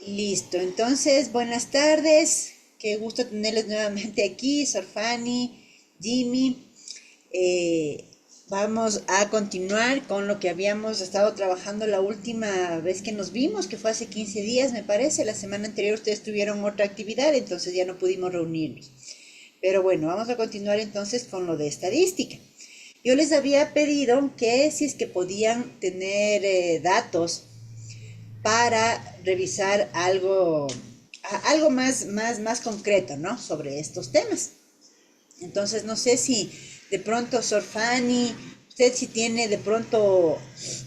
Listo, entonces, buenas tardes. Qué gusto tenerles nuevamente aquí, Sor Fanny, Jimmy. Eh, Vamos a continuar con lo que habíamos estado trabajando la última vez que nos vimos, que fue hace 15 días, me parece. La semana anterior ustedes tuvieron otra actividad, entonces ya no pudimos reunirnos. Pero bueno, vamos a continuar entonces con lo de estadística. Yo les había pedido que si es que podían tener datos para revisar algo más concreto, ¿no? Sobre estos temas. Entonces, no sé si de pronto, Sor Fanny, usted si tiene de pronto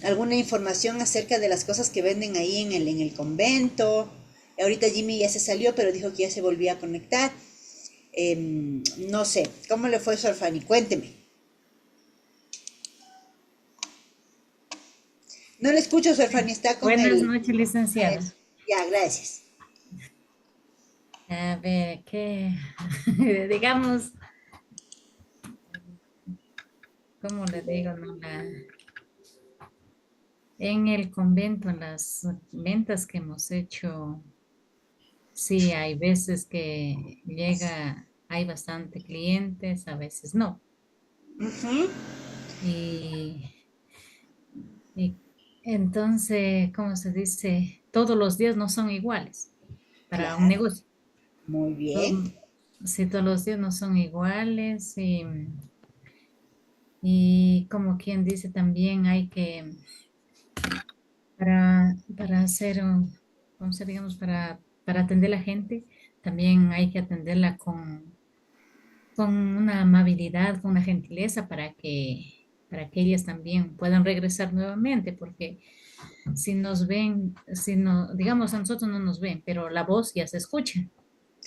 alguna información acerca de las cosas que venden ahí en el convento. Ahorita Jimmy ya se salió, pero dijo que ya se volvía a conectar. No sé, ¿cómo le fue, Sor Fanny? Cuénteme. No le escucho, Sor Fanny, está con Buenas el... noches, licenciada. Ya, gracias. A ver, ¿qué? Digamos, ¿cómo le digo? No, en el convento, en las ventas que hemos hecho, sí, hay veces que hay bastante clientes, a veces no. Ujú. Y, y entonces, ¿cómo se dice? Todos los días no son iguales para un Claro, negocio. muy bien. Todo- sí, todos los días no son iguales y como quien dice también hay que, para hacer, ¿cómo se digamos? Para atender a la gente, también hay que atenderla con una amabilidad, con una gentileza para que ellas también puedan regresar nuevamente, porque si nos ven, si no, digamos, a nosotros no nos ven, pero la voz ya se escucha.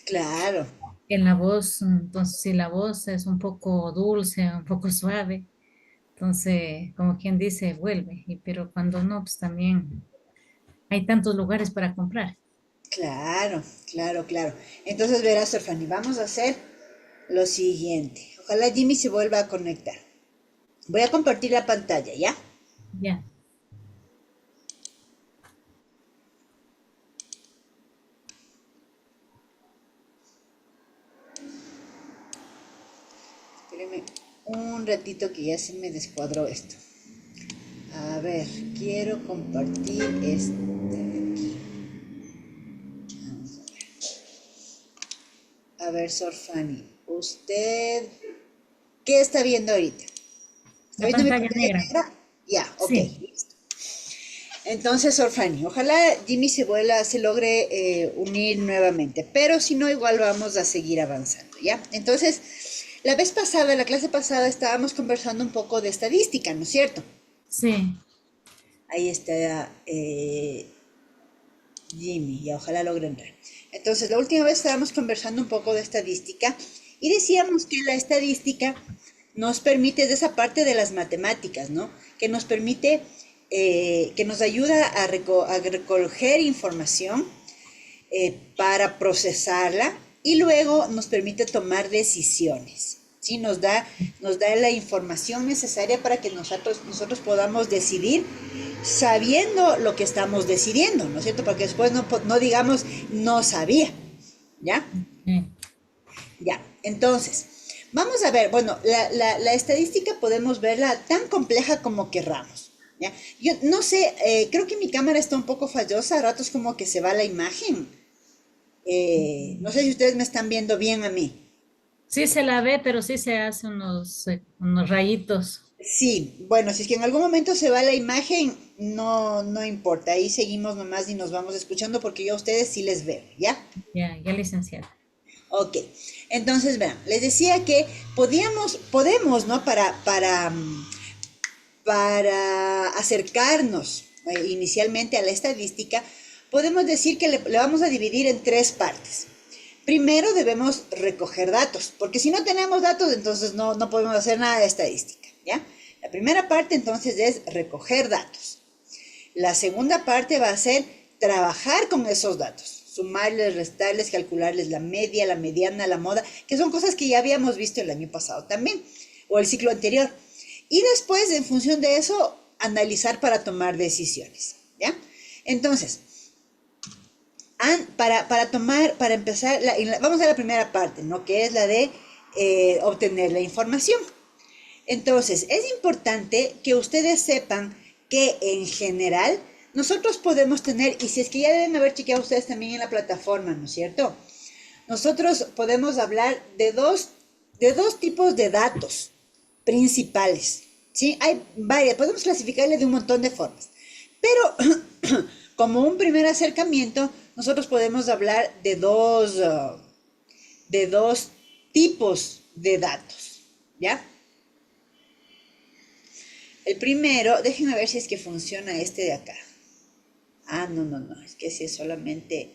Claro, En la voz, entonces, si la voz es un poco dulce, un poco suave, entonces, como quien dice, vuelve. Pero cuando no, pues también hay tantos lugares para comprar. claro. Entonces verás, Sor Fanny, vamos a hacer lo siguiente. Ojalá Jimmy se vuelva a conectar. Voy a compartir la pantalla, ¿ya? Ya. Espérenme un ratito que ya se me descuadró esto. A ver, quiero compartir este de aquí. Vamos a ver. A ver, Sor Fanny, ¿usted qué está viendo ahorita? ¿Está La viendo mi pantalla pantalla negra. negra? Ya, ok. Sí, Entonces, Sor Fanny, ojalá Jimmy se logre unir nuevamente, pero si no, igual vamos a seguir avanzando, ¿ya? Entonces, la vez pasada, la clase pasada, estábamos conversando un poco de estadística, ¿no es cierto? sí. Ahí está Jimmy, y ojalá logre entrar. Entonces, la última vez estábamos conversando un poco de estadística y decíamos que la estadística nos permite, es esa parte de las matemáticas, ¿no? Que nos permite, que nos ayuda a recoger información para procesarla y luego nos permite tomar decisiones. ¿Sí? Nos da la información necesaria para que nosotros podamos decidir sabiendo lo que estamos decidiendo, ¿no es cierto? Para que después no digamos no sabía, ¿ya? Sí. Ya, entonces, vamos a ver, bueno, la estadística podemos verla tan compleja como querramos. ¿Ya? Yo no sé, creo que mi cámara está un poco fallosa, a ratos como que se va la imagen. No sé si ustedes me están viendo bien a mí. Sí se la ve, pero sí se hace unos rayitos. Sí, bueno, si es que en algún momento se va la imagen, no importa, ahí seguimos nomás y nos vamos escuchando porque yo a ustedes sí les veo, ¿ya? Ya, ya, licenciada. Ok, entonces vean, les decía que podemos, ¿no? Para acercarnos inicialmente a la estadística, podemos decir que le vamos a dividir en tres partes. Primero debemos recoger datos, porque si no tenemos datos, entonces no podemos hacer nada de estadística, ¿ya? La primera parte entonces es recoger datos. La segunda parte va a ser trabajar con esos datos, sumarles, restarles, calcularles la media, la mediana, la moda, que son cosas que ya habíamos visto el año pasado también, o el ciclo anterior. Y después, en función de eso, analizar para tomar decisiones, ¿ya? Entonces, Para empezar, vamos a la primera parte, ¿no? Que es la de obtener la información. Entonces, es importante que ustedes sepan que en general nosotros podemos tener, y si es que ya deben haber chequeado ustedes también en la plataforma, ¿no es cierto? Nosotros podemos hablar de dos tipos de datos principales, ¿sí? Hay varias, podemos clasificarle de un montón de formas, pero como un primer acercamiento, nosotros podemos hablar de dos tipos de datos, ¿ya? El primero, déjenme ver si es que funciona este de acá. Ah, no, es que si es solamente...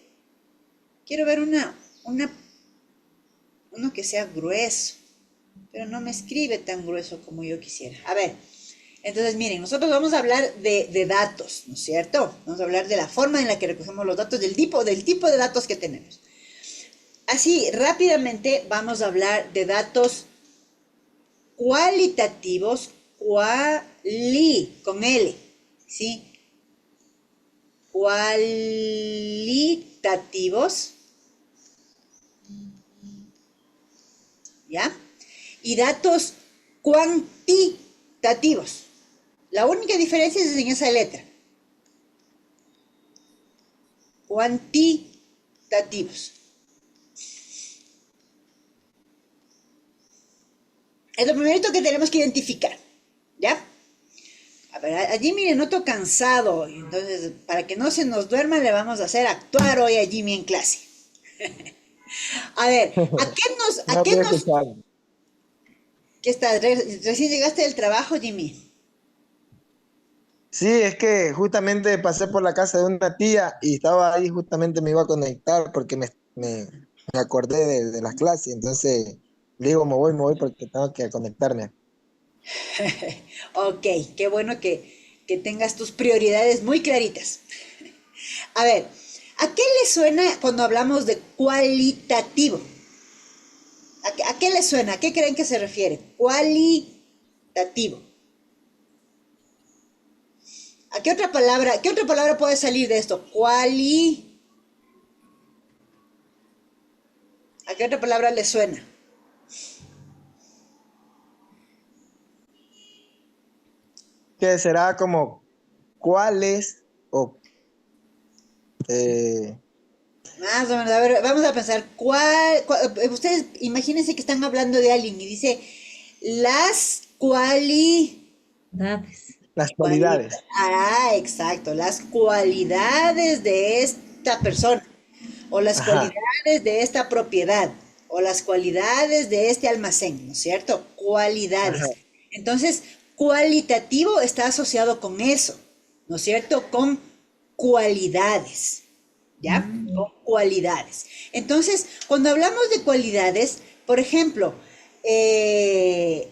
Quiero ver uno que sea grueso, pero no me escribe tan grueso como yo quisiera. A ver, entonces miren, nosotros vamos a hablar de datos, ¿no es cierto? Vamos a hablar de la forma en la que recogemos los datos, del tipo de datos que tenemos. Así, rápidamente vamos a hablar de datos cualitativos, con L, ¿sí? Cualitativos, ¿ya? Y datos cuantitativos. La única diferencia es en esa letra. Cuantitativos. Es lo primerito que tenemos que identificar, ¿ya? A ver, a Jimmy le noto cansado, entonces para que no se nos duerma le vamos a hacer actuar hoy a Jimmy en clase. A ver, No creo que salga. ¿Qué estás? ¿Recién llegaste del trabajo, Jimmy? Sí, es que justamente pasé por la casa de una tía y estaba ahí, justamente me iba a conectar porque me acordé de las clases, entonces le digo, me voy porque tengo que conectarme. Ok, qué bueno que tengas tus prioridades muy claritas. A ver, ¿a qué le suena cuando hablamos de cualitativo? ¿A qué le suena? ¿A qué creen que se refiere? Cualitativo. Qué otra palabra puede salir de esto? ¿A qué otra palabra le suena? ¿Qué será como cuáles o eh, Más o menos, a ver, vamos a pensar, ustedes imagínense que están hablando de alguien y dice, las Dades. las cualidades? exacto, las cualidades de esta persona, o las Ajá, cualidades de esta propiedad, o las cualidades de este almacén, ¿no es cierto? Cualidades. ajá, Entonces, cualitativo está asociado con eso, ¿no es cierto? Con cualidades. ¿Ya? Mm. Con cualidades. Entonces, cuando hablamos de cualidades, por ejemplo, ¿qué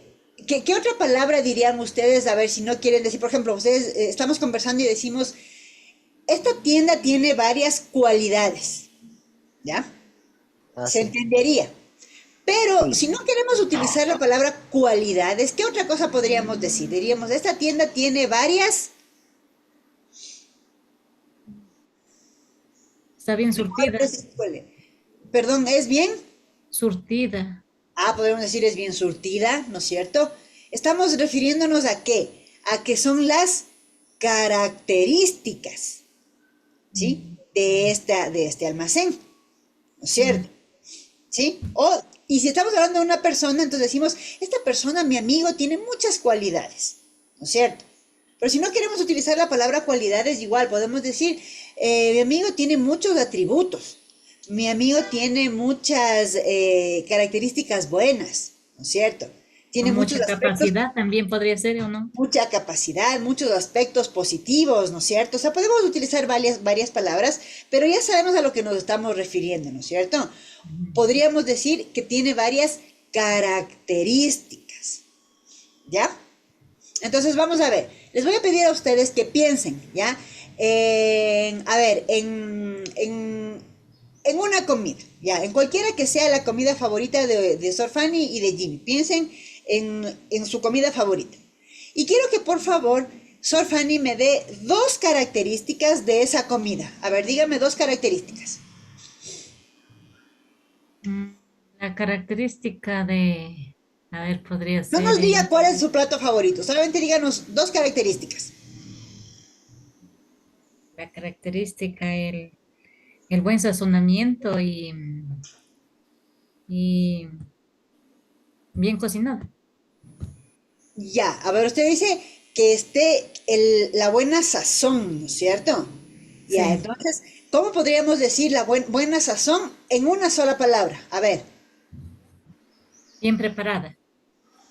otra palabra dirían ustedes? A ver, si no quieren decir, por ejemplo, ustedes estamos conversando y decimos, esta tienda tiene varias cualidades, ¿ya? Se así, entendería. Pero sí. si no queremos utilizar la palabra cualidades, ¿qué otra cosa podríamos decir? Diríamos, esta tienda tiene varias... Está bien Mejor surtida. decir, perdón, ¿es bien? Surtida. Podríamos decir es bien surtida, ¿no es cierto? Estamos refiriéndonos a qué? A que son las características, ¿sí? De este almacén, ¿no es cierto? Mm. ¿Sí? Y si estamos hablando de una persona, entonces decimos, esta persona, mi amigo, tiene muchas cualidades, ¿no es cierto? Pero si no queremos utilizar la palabra cualidades, igual podemos decir, mi amigo tiene muchos atributos, mi amigo tiene muchas características buenas, ¿no es cierto? O Tiene muchos mucha aspectos, capacidad también podría ser, ¿o no? mucha capacidad, muchos aspectos positivos, ¿no es cierto? O sea, podemos utilizar varias palabras, pero ya sabemos a lo que nos estamos refiriendo, ¿no es cierto? Mm. Podríamos decir que tiene varias características, ¿ya? Entonces vamos a ver, les voy a pedir a ustedes que piensen, ¿ya? A ver, en una comida, ¿ya? En cualquiera que sea la comida favorita de Sor Fanny y de Jimmy. Piensen en su comida favorita. Y quiero que por favor Sor Fanny me dé dos características de esa comida. A ver, dígame dos características. característica de, a ver, podría No ser nos diga cuál es su plato favorito, solamente díganos dos características. la característica, el buen sazonamiento y bien cocinado. Ya, a ver, usted dice que esté la buena sazón, ¿no es cierto? Ya, Sí, entonces, ¿cómo podríamos decir la buena sazón en una sola palabra? A ver, bien preparada.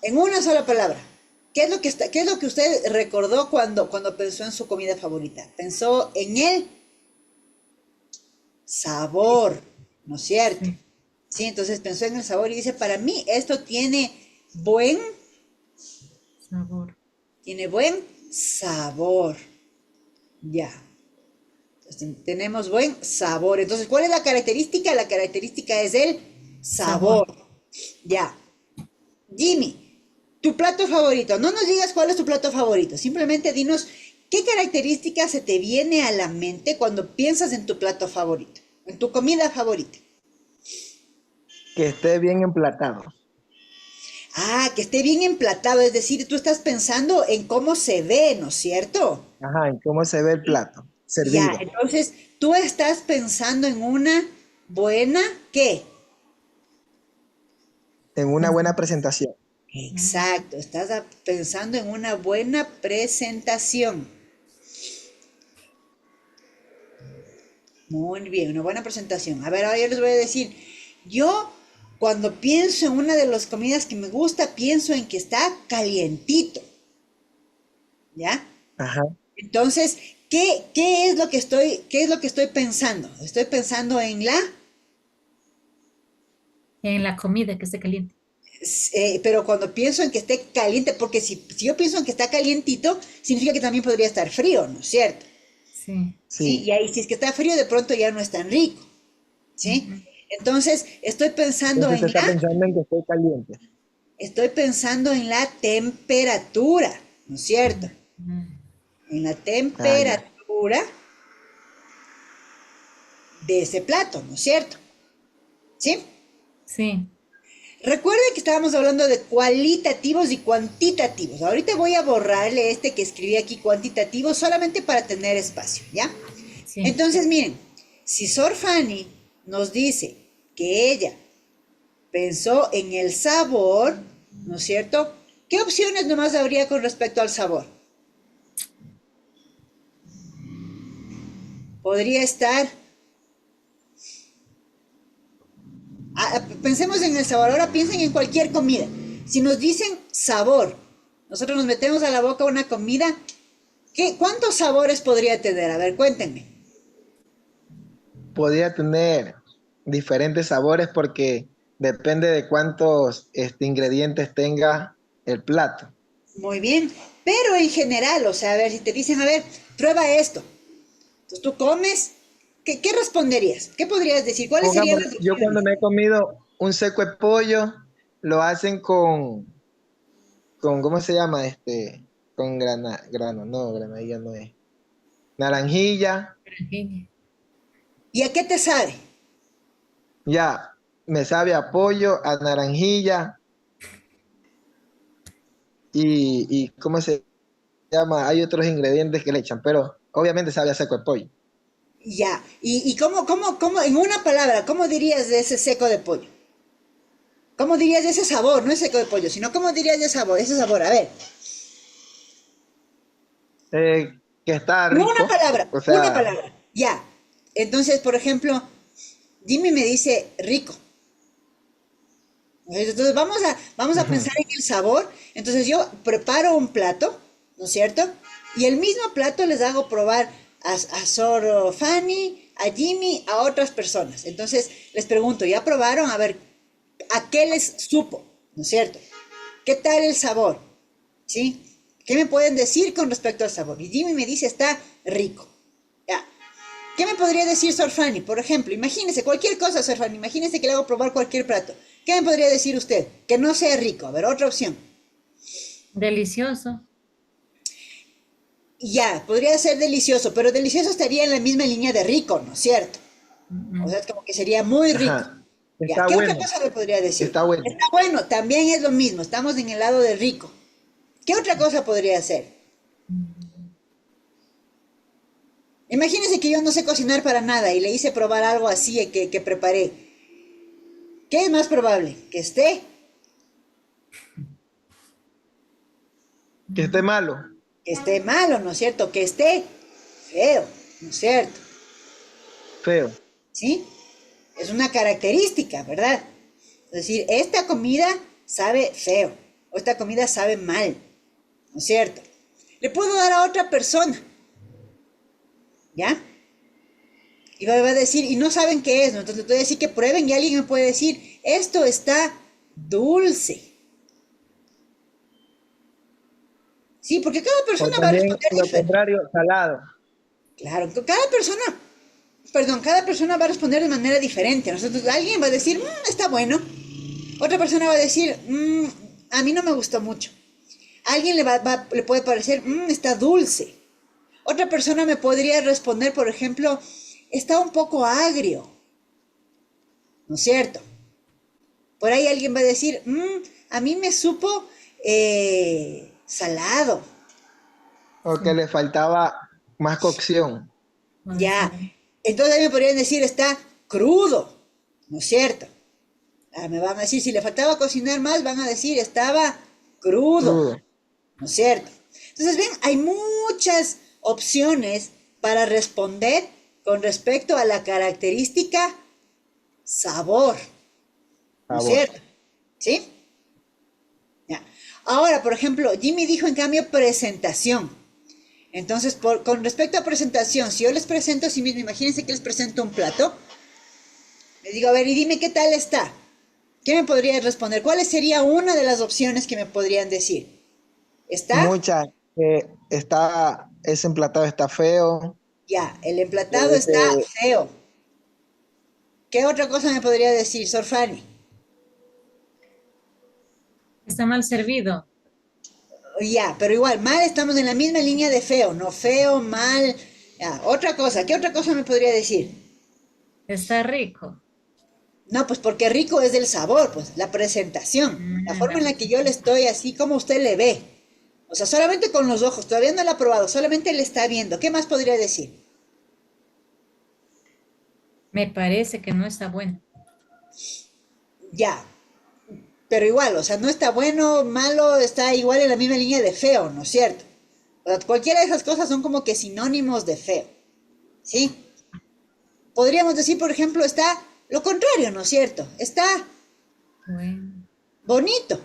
en una sola palabra. ¿Qué es lo que usted recordó cuando pensó en su comida favorita? Pensó en el sabor, ¿no es cierto? Sí, Sí, entonces pensó en el sabor y dice, para mí esto buen, sabor. tiene buen sabor. Ya. Entonces, tenemos buen sabor. Entonces, ¿cuál es la característica? La característica es el Sabor. sabor. Ya. Jimmy, tu plato favorito. No nos digas cuál es tu plato favorito. Simplemente dinos qué característica se te viene a la mente cuando piensas en tu plato favorito, en tu comida favorita. Que esté bien emplatado. Ah, que esté bien emplatado, es decir, tú estás pensando en cómo se ve, ¿no es cierto? Ajá, ¿y cómo se ve el plato? Ya, Servido. entonces tú estás pensando en una buena, ¿qué? En una buena presentación. Mm, Exacto, estás pensando en una buena presentación. Muy bien, una buena presentación. A ver, ahora yo les voy a decir, yo cuando pienso en una de las comidas que me gusta, pienso en que está calientito, ¿ya? Ajá. Entonces, ¿qué es lo que estoy pensando? Estoy pensando en en la comida que esté caliente. pero cuando pienso en que esté caliente, porque si yo pienso en que está calientito, significa que también podría estar frío, ¿no es cierto? Sí. ¿Sí? Sí. Y ahí, si es que está frío, de pronto ya no es tan rico, ¿sí? Ujú, Entonces, Entonces se está pensando en que esté caliente. estoy pensando en la temperatura, ¿no es cierto? ujú. En la Ah, ya. temperatura de ese plato, ¿no es cierto? ¿Sí? Sí, Recuerde que estábamos hablando de cualitativos y cuantitativos. Ahorita voy a borrarle este que escribí aquí cuantitativo solamente para tener espacio, ¿ya? sí. Entonces, miren, si Sor Fanny nos dice que ella pensó en el sabor, ¿no es cierto? ¿Qué opciones nomás habría con respecto al sabor? Podría estar, pensemos en el sabor, ahora piensen en cualquier comida. Si nos dicen sabor, nosotros nos metemos a la boca una comida, ¿cuántos sabores podría tener? A ver, cuéntenme. Podría tener diferentes sabores porque depende de cuántos ingredientes tenga el plato. Muy bien, pero en general, o sea, a ver, si te dicen, a ver, prueba esto. Entonces tú comes, ¿qué responderías? ¿Qué podrías decir? ¿Cuáles serían Pongamos, las yo cuando opciones? me he comido un seco de pollo, lo hacen con ¿cómo se llama? Con no, granadilla no es. Naranjilla, Genial. ¿Y a qué te sabe? ya, me sabe a pollo, a naranjilla y ¿cómo se llama? Hay otros ingredientes que le echan, pero obviamente sabe a seco de pollo. Ya, ¿y cómo, en una palabra, cómo dirías de ese seco de pollo? ¿Cómo dirías de ese sabor? No es seco de pollo, sino cómo dirías de sabor, ese sabor, a ver. Que está Una rico, palabra, o una sea, palabra. Ya. Entonces, por ejemplo, Jimmy me dice rico. Entonces vamos a ujú, pensar en el sabor. Entonces yo preparo un plato, ¿no es cierto? Y el mismo plato les hago probar a Sor Fanny, a Jimmy, a otras personas. Entonces les pregunto, ¿ya probaron? A ver, ¿a qué les supo? ¿No es cierto? ¿Qué tal el sabor? ¿Sí? ¿Qué me pueden decir con respecto al sabor? Y Jimmy me dice, está rico. Ya. ¿Qué me podría decir Sor Fanny? Por ejemplo, imagínese cualquier cosa, Sor Fanny. Imagínese que le hago probar cualquier plato. ¿Qué me podría decir usted? Que no sea rico. A ver, otra opción. Delicioso. Ya, podría ser delicioso, pero delicioso estaría en la misma línea de rico, ¿no es cierto? O Ujú. sea, es como que sería muy rico. ajá, Ya, Está ¿qué otra bueno, cosa le podría decir? está bueno. Está bueno, también es lo mismo, estamos en el lado de rico. ¿Qué otra cosa podría ser? Imagínense que yo no sé cocinar para nada y le hice probar algo así que preparé. ¿Qué es más probable? Que esté malo, Que esté malo, ¿no es cierto? Que esté feo, ¿no es cierto? feo. ¿Sí? Es una característica, ¿verdad? Es decir, esta comida sabe feo o esta comida sabe mal, ¿no es cierto? Le puedo dar a otra persona, ¿ya? Y va a decir, y no saben qué es, ¿no? Entonces les voy a decir que prueben y alguien me puede decir, esto está dulce. Sí, porque cada O persona va a también responder lo diferente. contrario, salado. Claro, cada persona va a responder de manera diferente. Nosotros, alguien va a decir, está bueno. Otra persona va a decir, a mí no me gustó mucho. A alguien le puede parecer, está dulce. Otra persona me podría responder, por ejemplo, está un poco agrio, ¿no es cierto? Por ahí alguien va a decir, a mí me supo salado. O que le faltaba más cocción. Puede Ya. ser. Entonces ahí me podrían decir, está crudo, ¿no es cierto? Me van a decir, si le faltaba cocinar más, van a decir, estaba crudo, Crudo. ¿no es cierto? Entonces, ven, hay muchas opciones para responder con respecto a la característica sabor, ¿no es Sabor. cierto? ¿Sí? Ya. Ahora, por ejemplo, Jimmy dijo en cambio presentación. Entonces, con respecto a presentación, si yo les presento a sí mismo, imagínense que les presento un plato, les digo, a ver, y dime qué tal está. ¿Qué me podría responder? ¿Cuál sería una de las opciones que me podrían decir? ¿Está? Muchas. Ese emplatado está feo. Ya, el emplatado está Ese feo. ¿Qué otra cosa me podría decir, Sorfani? Está mal servido. Ya, pero igual, mal estamos en la misma línea de feo, no feo, mal. Ya, otra cosa, ¿qué otra cosa me podría decir? Está rico. No, pues porque rico es del sabor, pues la presentación, la forma La en la que yo le presentación. estoy así como usted le ve. O sea, solamente con los ojos, todavía no lo ha probado, solamente le está viendo. ¿Qué más podría decir? Me parece que no está bueno. Ya, pero igual, o sea, no está bueno, malo, está igual en la misma línea de feo, ¿no es cierto? O sea, cualquiera de esas cosas son como que sinónimos de feo, ¿sí? Podríamos decir, por ejemplo, está lo contrario, ¿no es cierto? Está Bueno. bonito.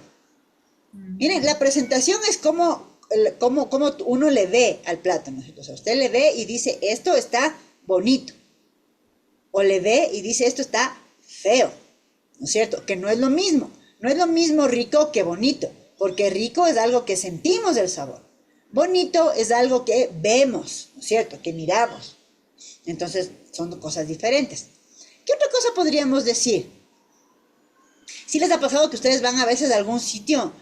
Miren, la Mm, presentación es como uno le ve al plato, ¿no es cierto? O sea, usted le ve y dice, esto está bonito. O le ve y dice, esto está feo, ¿no es cierto? Que no es lo mismo. No es lo mismo rico que bonito, porque rico es algo que sentimos el sabor. Bonito es algo que vemos, ¿no es cierto? Que miramos. Entonces, son cosas diferentes. ¿Qué otra cosa podríamos decir? Si les ha pasado que ustedes van a veces a algún sitio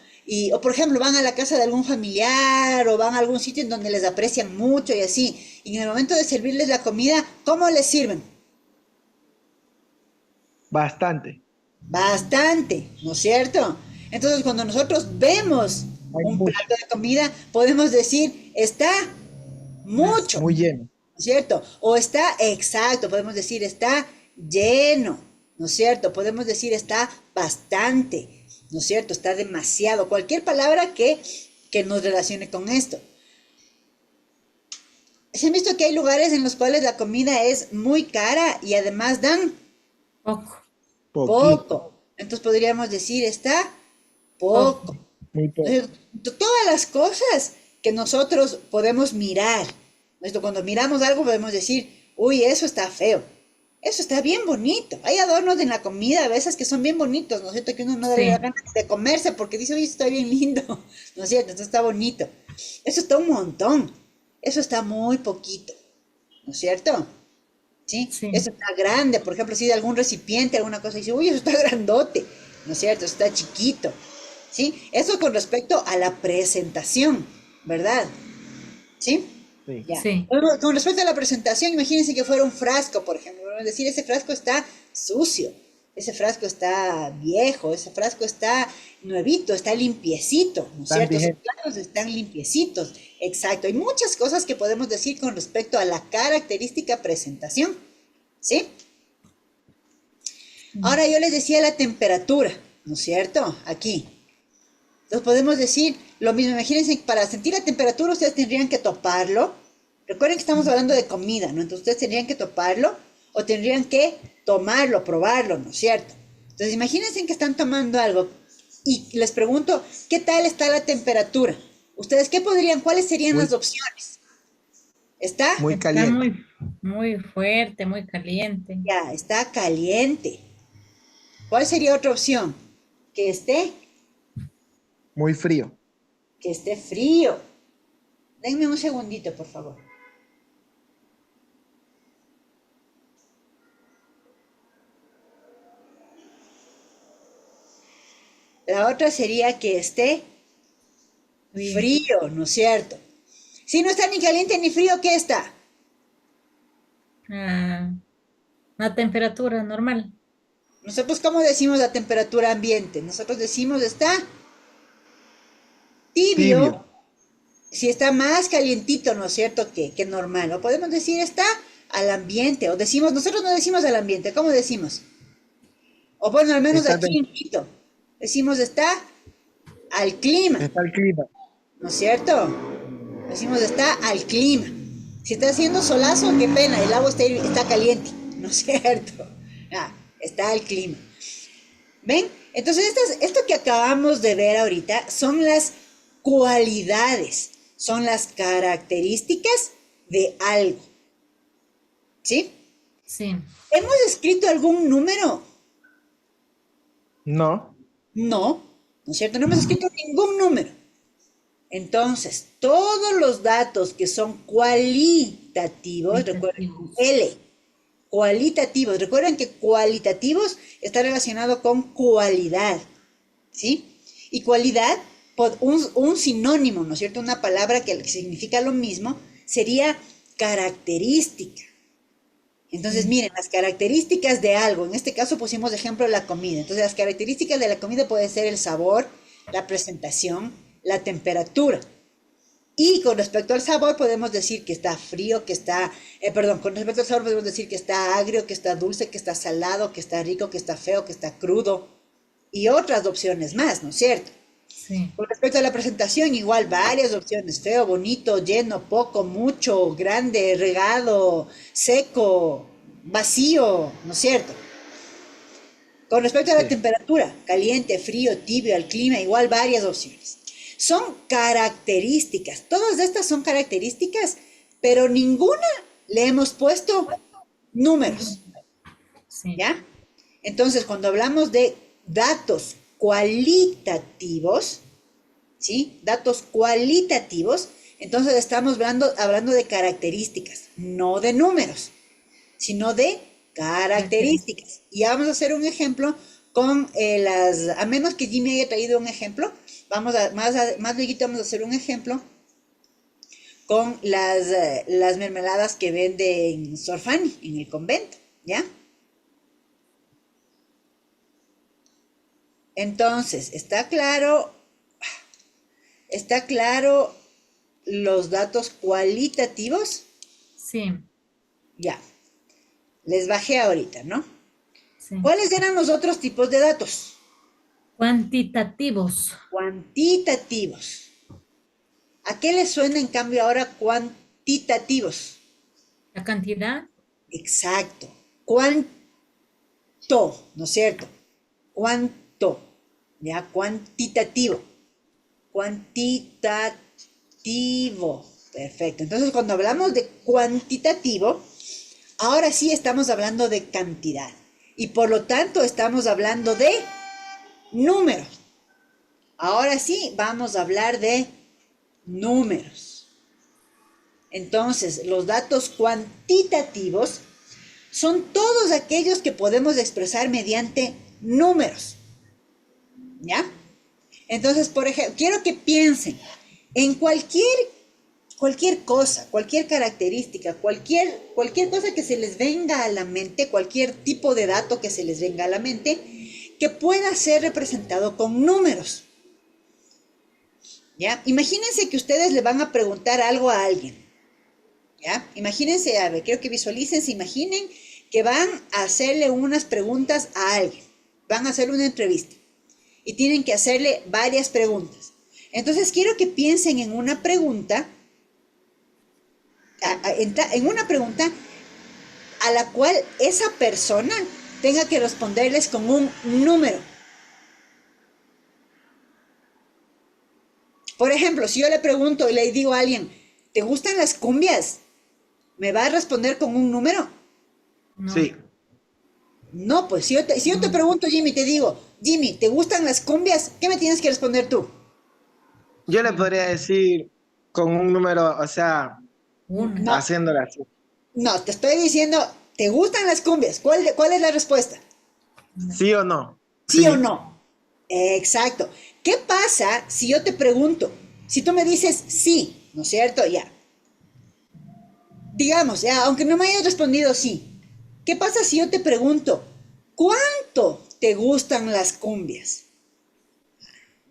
o por ejemplo van a la casa de algún familiar o van a algún sitio en donde les aprecian mucho y así, y en el momento de servirles la comida, ¿cómo les sirven? bastante. Bastante, ¿no es cierto? Entonces, cuando nosotros vemos Hay un mucho. plato de comida, podemos decir, está mucho, Muy lleno. ¿no es cierto? O está exacto, podemos decir, está lleno, ¿no es cierto? Podemos decir, está bastante, ¿no es cierto? Está demasiado, cualquier palabra que nos relacione con esto. Se han visto que hay lugares en los cuales la comida es muy cara y además dan poco, Poquito. poco. Entonces podríamos decir, está poco. poco. Muy poco. Entonces, todas las cosas que nosotros podemos mirar. Cuando miramos algo podemos decir, uy, eso está feo. Eso está bien bonito. Hay adornos en la comida a veces que son bien bonitos, ¿no es cierto? Que uno no le da Sí, ganas de comerse porque dice, uy, eso está bien lindo, ¿no es cierto? Esto está bonito. Eso está un montón. Eso está muy poquito, ¿no es cierto? ¿Sí? sí. Eso está grande, por ejemplo, si de algún recipiente, alguna cosa, dice, uy, eso está grandote, ¿no es cierto? Eso está chiquito, ¿sí? Eso con respecto a la presentación, ¿verdad? ¿Sí? Sí. Ya. Sí. Con respecto a la presentación, imagínense que fuera un frasco, por ejemplo. Vamos a decir, ese frasco está sucio, ese frasco está viejo, ese frasco está nuevito, está limpiecito, ¿no es Tan cierto? Sus vigente. platos están limpiecitos, exacto. Hay muchas cosas que podemos decir con respecto a la característica presentación, ¿sí? Mm. Ahora yo les decía la temperatura, ¿no es cierto? Aquí. Entonces podemos decir lo mismo. Imagínense, para sentir la temperatura ustedes tendrían que toparlo. Recuerden que estamos hablando de comida, ¿no? Entonces ustedes tendrían que toparlo o tendrían que tomarlo, probarlo, ¿no es cierto? Entonces imagínense que están tomando algo y les pregunto, ¿qué tal está la temperatura? ¿Ustedes qué podrían, cuáles serían Muy, las opciones? ¿Está? muy Está caliente. muy fuerte, muy caliente. Ya, está caliente. ¿Cuál sería otra opción? Que Muy frío. esté frío. Denme un segundito, por favor. La otra sería que esté Frío. frío, ¿no es cierto? Si no está ni caliente ni frío, ¿qué está? Ah, una temperatura normal. Nosotros, ¿cómo decimos la temperatura ambiente? Nosotros decimos está tibio, Tibio. si está más calientito, ¿no es cierto? Que normal. O podemos decir está al ambiente, o decimos, nosotros no decimos al ambiente, ¿cómo decimos? O bueno, al menos Está, aquí en Quito, decimos está al clima, está el clima. ¿no es cierto? Decimos está al clima. Si está haciendo solazo, qué pena, el agua está caliente, ¿no es cierto? Ah, está al clima. ¿Ven? Entonces, esto que acabamos de ver ahorita son las cualidades, son las características de algo, ¿sí? Sí. ¿Hemos escrito algún número? No. No, ¿no es cierto? No hemos escrito ningún número. Entonces, todos los datos que son cualitativos, recuerden con Cualitativos. L, cualitativos, recuerden que cualitativos está relacionado con cualidad, ¿sí? Y cualidad, un sinónimo, ¿no es cierto? Una palabra que significa lo mismo, sería característica. Entonces, Sí. miren, las características de algo, en este caso pusimos de ejemplo la comida. Entonces, las características de la comida pueden ser el sabor, la presentación, la temperatura. Y con respecto al sabor podemos decir que está frío, perdón, con respecto al sabor podemos decir que está agrio, que está dulce, que está salado, que está rico, que está feo, que está crudo y otras opciones más, ¿no es cierto? Sí. Con respecto a la presentación, igual varias opciones, feo, bonito, lleno, poco, mucho, grande, regado, seco, vacío, ¿no es cierto? Con respecto a la Sí. temperatura, caliente, frío, tibio, al clima, igual varias opciones. Son características, todas estas son características, pero ninguna le hemos puesto números, Sí. ¿ya? Entonces, cuando hablamos de datos cualitativos, ¿sí? Datos cualitativos, entonces estamos hablando de características, no de números, sino de Características. características. Y ya vamos a hacer un ejemplo con a menos que Jimmy haya traído un ejemplo, más luego vamos a hacer un ejemplo con las mermeladas que vende en Sorfani, en el convento, ¿ya? Entonces, está claro los datos cualitativos, Sí. ya, les bajé ahorita, ¿no? Sí. ¿Cuáles eran los otros tipos de datos? Cuantitativos. Cuantitativos. ¿A qué les suena en cambio ahora cuantitativos? La cantidad. Exacto. ¿Cuánto? ¿No es cierto? ¿Cuánto? ¿Ya? Cuantitativo. Cuantitativo. Perfecto. Entonces, cuando hablamos de cuantitativo, ahora sí estamos hablando de cantidad. Y por lo tanto, estamos hablando de números. Ahora sí, vamos a hablar de números. Entonces, los datos cuantitativos son todos aquellos que podemos expresar mediante números. ¿Ya? Entonces, por ejemplo, quiero que piensen en cualquier cualquier cosa, cualquier característica, cualquier cosa que se les venga a la mente, cualquier tipo de dato que se les venga a la mente, que pueda ser representado con números. ¿Ya? Imagínense que ustedes le van a preguntar algo a alguien. ¿Ya? Imagínense, a ver, quiero que visualicen, se imaginen que van a hacerle unas preguntas a alguien. Van a hacer una entrevista y tienen que hacerle varias preguntas. Entonces quiero que piensen en una pregunta, en una pregunta a la cual esa persona tenga que responderles con un número. Por ejemplo, si yo le pregunto y le digo a alguien, ¿te gustan las cumbias? ¿Me va a responder con un número? No, Sí, No, pues si yo te no, pregunto, Jimmy, te digo, Jimmy, ¿te gustan las cumbias? ¿Qué me tienes que responder tú? yo le no. podría decir con un número, o sea, Una. No, haciéndole así. no, te estoy diciendo, ¿te gustan las cumbias? ¿Cuál es la respuesta? No. ¿Sí o no? ¿Sí o Sí, no? Exacto. ¿Qué pasa si yo te pregunto? Si tú me dices sí, ¿no es cierto? Ya. Digamos, ya, aunque no me hayas respondido sí. ¿Qué pasa si yo te pregunto, ¿cuánto te gustan las cumbias?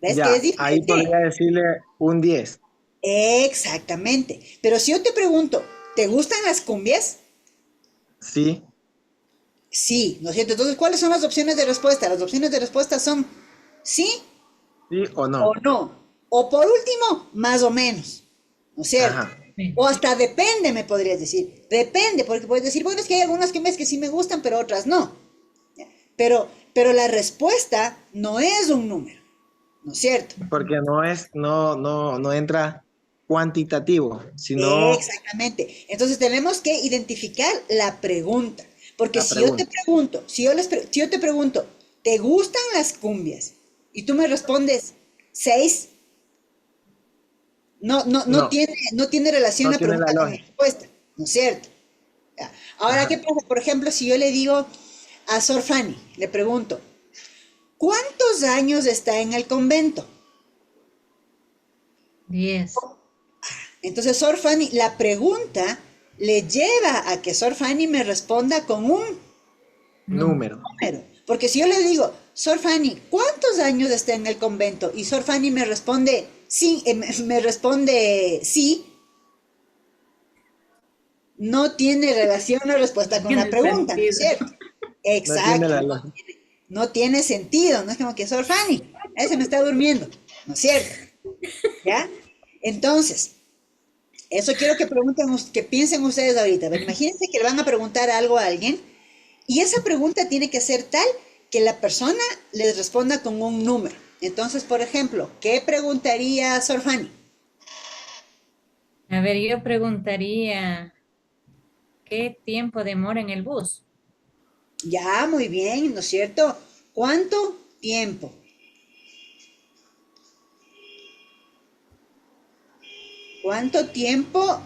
¿Ves que es ya, ahí diferente? podría decirle un 10. Exactamente. Pero si yo te pregunto, ¿te gustan las cumbias? Sí, Sí, ¿no es cierto? Entonces, ¿cuáles son las opciones de respuesta? Las opciones de respuesta son sí sí o o no. no. O por último, más o menos, ¿no es cierto? Ajá, O Sí. hasta depende, me podrías decir. Depende, porque puedes decir, bueno, es que hay algunas cumbias que sí me gustan, pero otras no. Pero la respuesta no es un número, ¿no es cierto? porque no entra cuantitativo, sino Exactamente. Entonces tenemos que identificar la pregunta. Porque la si yo te pregunta. pregunto, si yo te pregunto, ¿te gustan las cumbias? Y tú me respondes 6, No, no tiene relación no la tiene la pregunta con la lógica. respuesta, ¿no es cierto? Ya. Ahora, ¿qué Ajá. pasa? Por ejemplo, si yo le digo a Sor Fanny, le pregunto, ¿cuántos años está en el convento? 10. Entonces, Sor Fanny, la pregunta le lleva a que Sor Fanny me responda con un Número. Número. número. Porque si yo le digo, Sor Fanny, ¿cuántos años está en el convento? Y Sor Fanny me responde, sí, me responde sí, no tiene relación la respuesta con la Tiene pregunta, ¿no es sentido. cierto? No tiene Exacto, la lógica. no tiene sentido, no es como que Sor Fanny, ese me está durmiendo, ¿no es cierto? ¿Ya? Entonces, eso quiero que pregunten, que piensen ustedes ahorita. A ver, imagínense que le van a preguntar algo a alguien y esa pregunta tiene que ser tal que la persona les responda con un número. Entonces, por ejemplo, ¿qué preguntaría Sor Fanny? A ver, yo preguntaría, ¿qué tiempo demora en el bus? Ya, muy bien, ¿no es cierto? ¿Cuánto tiempo? ¿Cuánto tiempo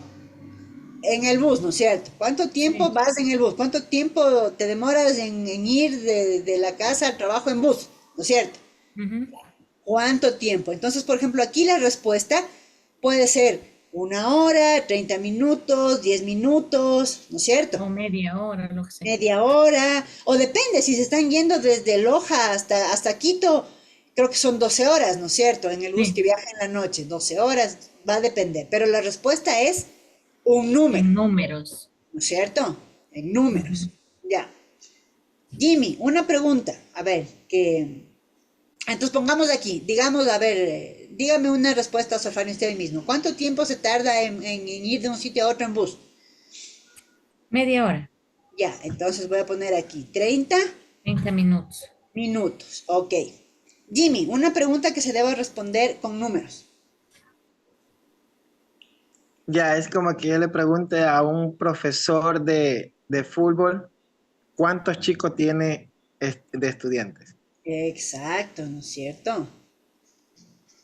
en el bus, ¿no es cierto? ¿Cuánto tiempo Sí. vas en el bus? ¿Cuánto tiempo te demoras en ir de la casa al trabajo en bus? ¿No es cierto? Ujú. ¿Cuánto tiempo? Entonces, por ejemplo, aquí la respuesta puede ser 1 hora, 30 minutos, 10 minutos, ¿no es cierto? O media hora, lo que sea. Media hora, o depende, si se están yendo desde Loja hasta Quito, creo que son 12 horas, ¿no es cierto? En el bus que Sí, viaja en la noche, 12 horas, va a depender, pero la respuesta es un número, en números. ¿no es cierto? En números. Ujú. Ya. Jimmy, una pregunta, a ver, que entonces pongamos aquí, digamos, a ver, dígame una respuesta, Sofía, usted mismo. ¿Cuánto tiempo se tarda en ir de un sitio a otro en bus? Media hora, Ya, entonces voy a poner aquí 30 30 minutos. minutos. Ok. Jimmy, una pregunta que se debe responder con números. Ya es como que yo le pregunte a un profesor de fútbol cuántos chicos tiene de estudiantes. Exacto, ¿no es cierto?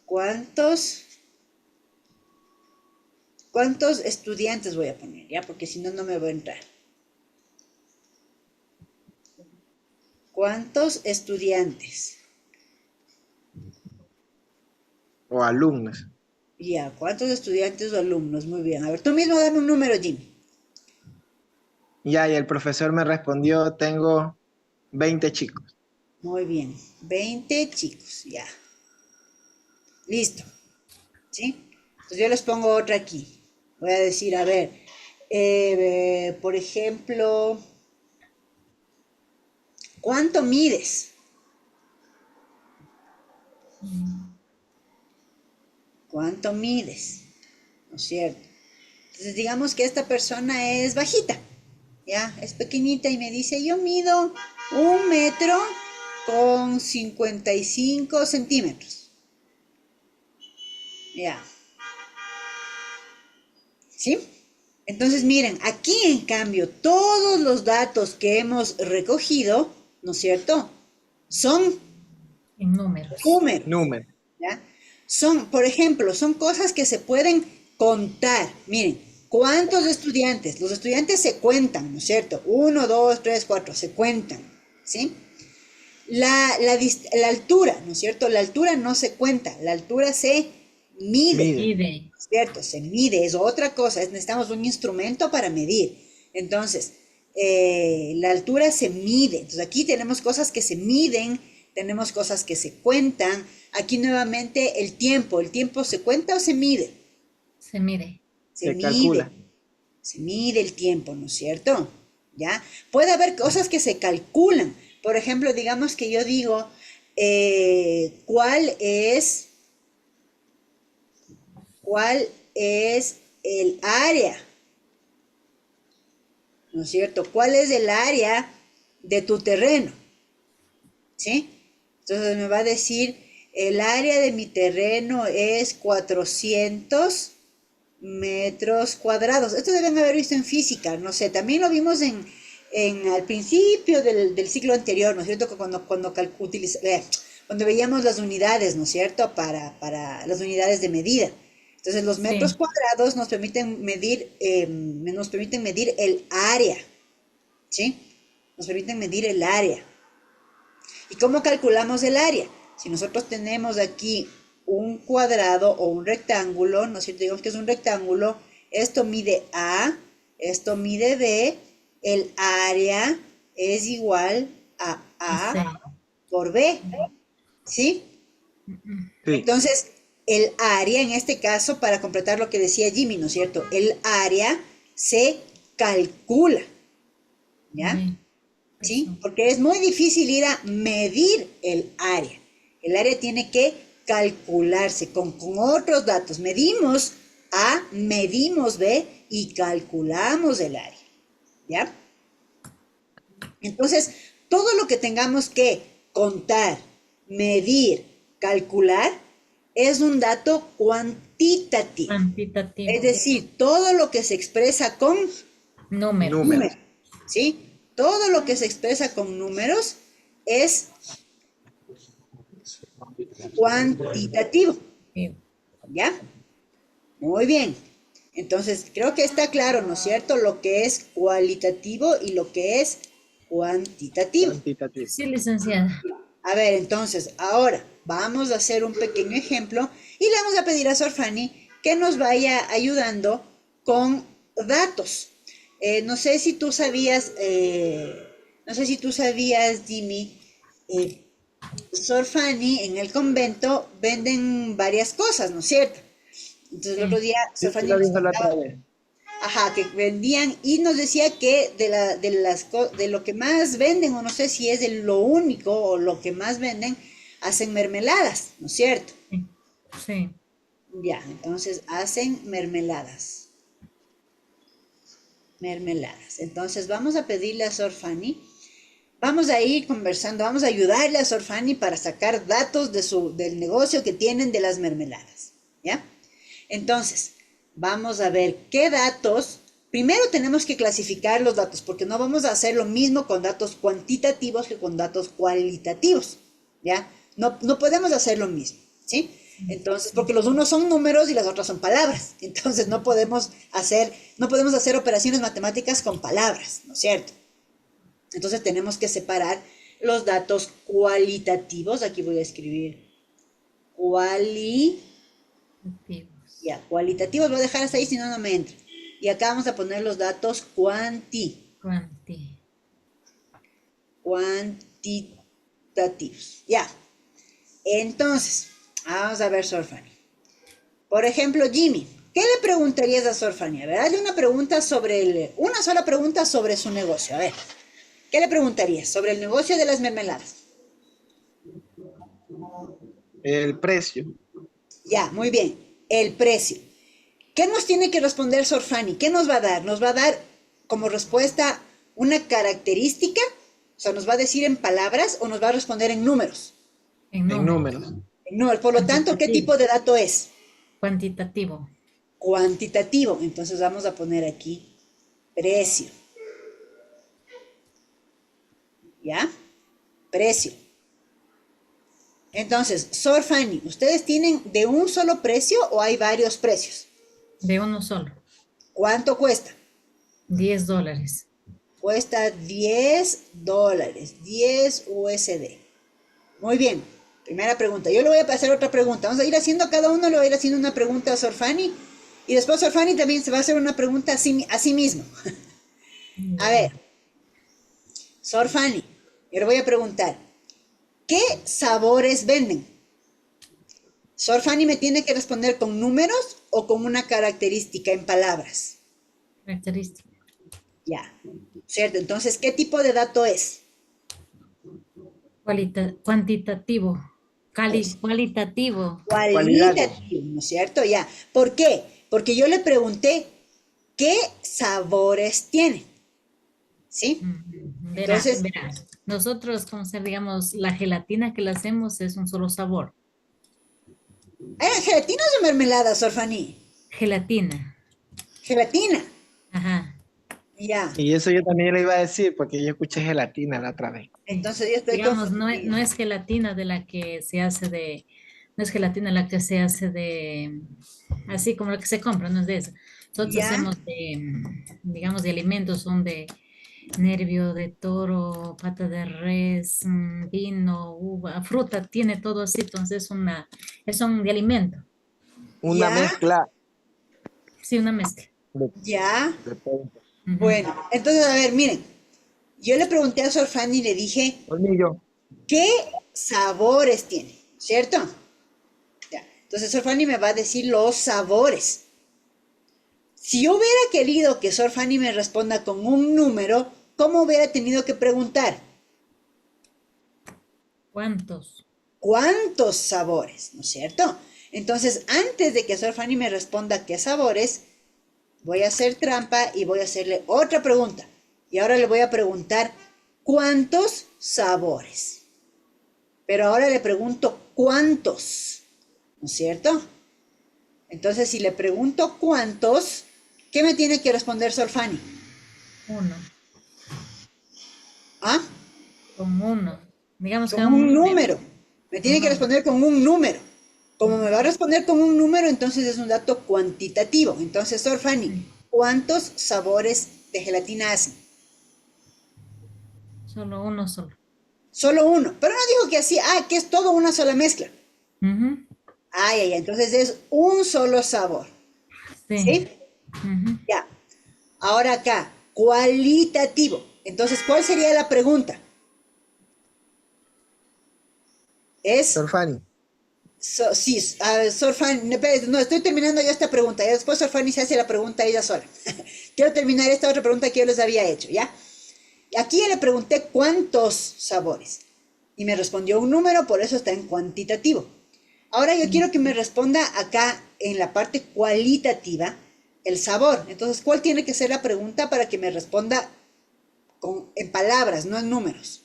¿Cuántos, cuántos estudiantes voy a poner? Ya, porque si no, no me va a entrar. ¿Cuántos estudiantes? O alumnos. Ya, ¿cuántos estudiantes o alumnos? Muy bien. A ver, tú mismo dame un número, Jimmy. Ya, y el profesor me respondió, tengo 20 chicos. Muy bien. 20 chicos, ya. Listo. ¿Sí? Entonces yo les pongo otra aquí. Voy a decir, a ver, por ejemplo, ¿cuánto mides? Mm, ¿Cuánto mides? ¿No es cierto? Entonces digamos que esta persona es bajita, ¿ya? Es pequeñita y me dice, yo mido 1 metro con 55 centímetros, ¿ya? ¿Sí? Entonces miren, aquí en cambio, todos los datos que hemos recogido, ¿no es cierto? Son En números. números, Número. ¿ya? Son, por ejemplo, son cosas que se pueden contar. Miren, ¿cuántos estudiantes? Los estudiantes se cuentan, ¿no es cierto? 1, 2, 3, 4, se cuentan, ¿sí? La altura, ¿no es cierto? La altura no se cuenta, la altura se mide, Mide. Mide. ¿no es cierto? Se mide, es otra cosa, necesitamos un instrumento para medir. Entonces, la altura se mide. Entonces, aquí tenemos cosas que se miden, tenemos cosas que se cuentan. Aquí nuevamente el tiempo se cuenta o se mide, Se mide. se Se mide, calcula. se mide el tiempo, ¿no es cierto? ¿Ya? Puede haber cosas que se calculan. Por ejemplo, digamos que yo digo, cuál es el área, ¿no es cierto? ¿Cuál es el área de tu terreno? ¿Sí? Entonces me va a decir, el área de mi terreno es 400 metros cuadrados. Esto deben haber visto en física, no sé, también lo vimos al principio del siglo anterior, ¿no es cierto? Cuando veíamos las unidades, ¿no es cierto? Para las unidades de medida. Entonces los metros Sí. cuadrados nos permiten medir el área, ¿sí? Nos permiten medir el área. ¿Y cómo calculamos el área? Si nosotros tenemos aquí un cuadrado o un rectángulo, ¿no es cierto? Digamos que es un rectángulo, esto mide A, esto mide B, el área es igual a A Sí. por B, ¿sí? Mm, Sí. Entonces, el área, en este caso, para completar lo que decía Jimmy, ¿no es cierto? El área se calcula, ¿ya? Ve, ¿Sí? eso. Porque es muy difícil ir a medir el área. El área tiene que calcularse con otros datos. Medimos A, medimos B y calculamos el área, ¿ya? Entonces, todo lo que tengamos que contar, medir, calcular, es un dato cuantitativo. Es Cuantitativo. decir, todo lo que se expresa con Números. números, Números. ¿sí? Todo lo que se expresa con números es cuantitativo, Sí. ¿ya? Muy bien. Entonces, creo que está claro, ¿no es cierto? Lo que es cualitativo y lo que es cuantitativo. Cuantitativo. Sí, licenciada. A ver, entonces, ahora vamos a hacer un pequeño ejemplo y le vamos a pedir a Sor Fanny que nos vaya ayudando con datos. No sé si tú sabías, Jimmy, eh, Sor Fanny en el convento venden varias cosas, ¿no es cierto? Entonces el otro Sí. día Sí, Sor Fanny lo nos dijo la contaba, otra vez. ajá, que vendían y nos decía que de lo que más venden, o no sé si es de lo único o lo que más venden, hacen mermeladas, ¿no es cierto? Sí. Sí. Ya, entonces hacen mermeladas, mermeladas. Entonces vamos a pedirle a Sor Fanny, vamos a ir conversando, vamos a ayudarle a Sor Fanny para sacar datos del negocio que tienen de las mermeladas, ¿ya? Entonces, vamos a ver qué datos. Primero tenemos que clasificar los datos, porque no vamos a hacer lo mismo con datos cuantitativos que con datos cualitativos, ¿ya? No podemos hacer lo mismo, ¿sí? Entonces, porque los unos son números y las otras son palabras. Entonces, no podemos hacer operaciones matemáticas con palabras, ¿no es cierto? Entonces, tenemos que separar los datos cualitativos. Aquí voy a escribir cualitativos. Activos. Ya, cualitativos voy a dejar hasta ahí, si no, no me entra. Y acá vamos a poner los datos Cuanti. cuantitativos. Ya. Entonces, vamos a ver, Sorfani. Por ejemplo, Jimmy, ¿qué le preguntarías a Sorfani? A ver, hazle una pregunta una sola pregunta sobre su negocio. A ver, ¿qué le preguntarías sobre el negocio de las mermeladas? El precio. Ya, muy bien. El precio. ¿Qué nos tiene que responder Sorfani? ¿Qué nos va a dar? Nos va a dar como respuesta una característica, o sea, nos va a decir en palabras o nos va a responder en números. En En números. números. En números. Por lo tanto, ¿qué Cuantitativo. tipo de dato es? Cuantitativo. Cuantitativo. Entonces vamos a poner aquí precio. ¿Ya? Precio. Entonces, Sorfani, ¿ustedes tienen de un solo precio o hay varios precios? De uno solo. ¿Cuánto cuesta? $10. Cuesta $10, 10 USD. Muy bien, primera pregunta. Yo le voy a pasar otra pregunta. Vamos a ir haciendo a cada uno, le voy a ir haciendo una pregunta a Sorfani. Y después Sorfani también se va a hacer una pregunta a sí mismo. A ver, Sorfani, yo le voy a preguntar, ¿qué sabores venden? Sorfani me tiene que responder con números o con una característica en palabras. Característica. Ya, ¿cierto? Entonces, ¿qué tipo de dato es? Cuantitativo. Pues Cualitativo. Cualidades. cualitativo, ¿no es cierto? Ya. ¿Por qué? Porque yo le pregunté, ¿qué sabores tiene? ¿Sí? Entonces, Verá. Nosotros, como ser, digamos, la gelatina que le hacemos es un solo sabor. gelatina o mermelada, Sorfani. Gelatina. Gelatina. Ajá. Ya. Y eso yo también le iba a decir, porque yo escuché gelatina la otra vez. Entonces yo estoy Digamos, no confundida. es gelatina de la que se hace no es gelatina la que se hace así como la que se compra, no es de esa. Nosotros Ya. hacemos digamos, de alimentos, son de nervio de toro, pata de res, vino, uva, fruta, tiene todo así, entonces son de alimento, Una Ya. mezcla sí, una mezcla. de, Ya. de todo. Ujú. Bueno, entonces, a ver, miren. Yo le pregunté a Sorfani y le dije, Tornillo. ¿qué sabores tiene? ¿Cierto? Ya. Entonces Sorfani me va a decir los sabores. Si yo hubiera querido que Sorfani me responda con un número, ¿cómo hubiera tenido que preguntar? ¿Cuántos? ¿Cuántos sabores? ¿No es cierto? Entonces, antes de que Sorfani me responda qué sabores, voy a hacer trampa y voy a hacerle otra pregunta. Y ahora le voy a preguntar, ¿cuántos sabores? Pero ahora le pregunto, ¿cuántos? ¿No es cierto? Entonces, si le pregunto cuántos, ¿qué me tiene que responder Sorfani? Uno, ¿Ah? con uno. Digamos que Con un un número, número. Me un tiene que número. responder con un número. Como me va a Ujú. responder con un número, entonces es un dato cuantitativo. Entonces, Sorfani, Sí, ¿cuántos sabores de gelatina hacen? solo uno solo. Solo uno. Pero no dijo que así, que es todo una sola mezcla. Ujú. Ay, ay, ay. Entonces es un solo sabor. Sí. ¿Sí? Ujú. Ya. Ahora acá, cualitativo. Entonces, ¿cuál sería la pregunta? Es, Torfani. sí, Sorfani, no, estoy terminando ya esta pregunta. Ya después Sorfani se hace la pregunta ella sola. Quiero terminar esta otra pregunta que yo les había hecho, ¿ya? Aquí le pregunté cuántos sabores y me respondió un número, por eso está en cuantitativo. Ahora yo quiero que me responda acá en la parte cualitativa el sabor. Entonces, ¿cuál tiene que ser la pregunta para que me responda en palabras, no en números?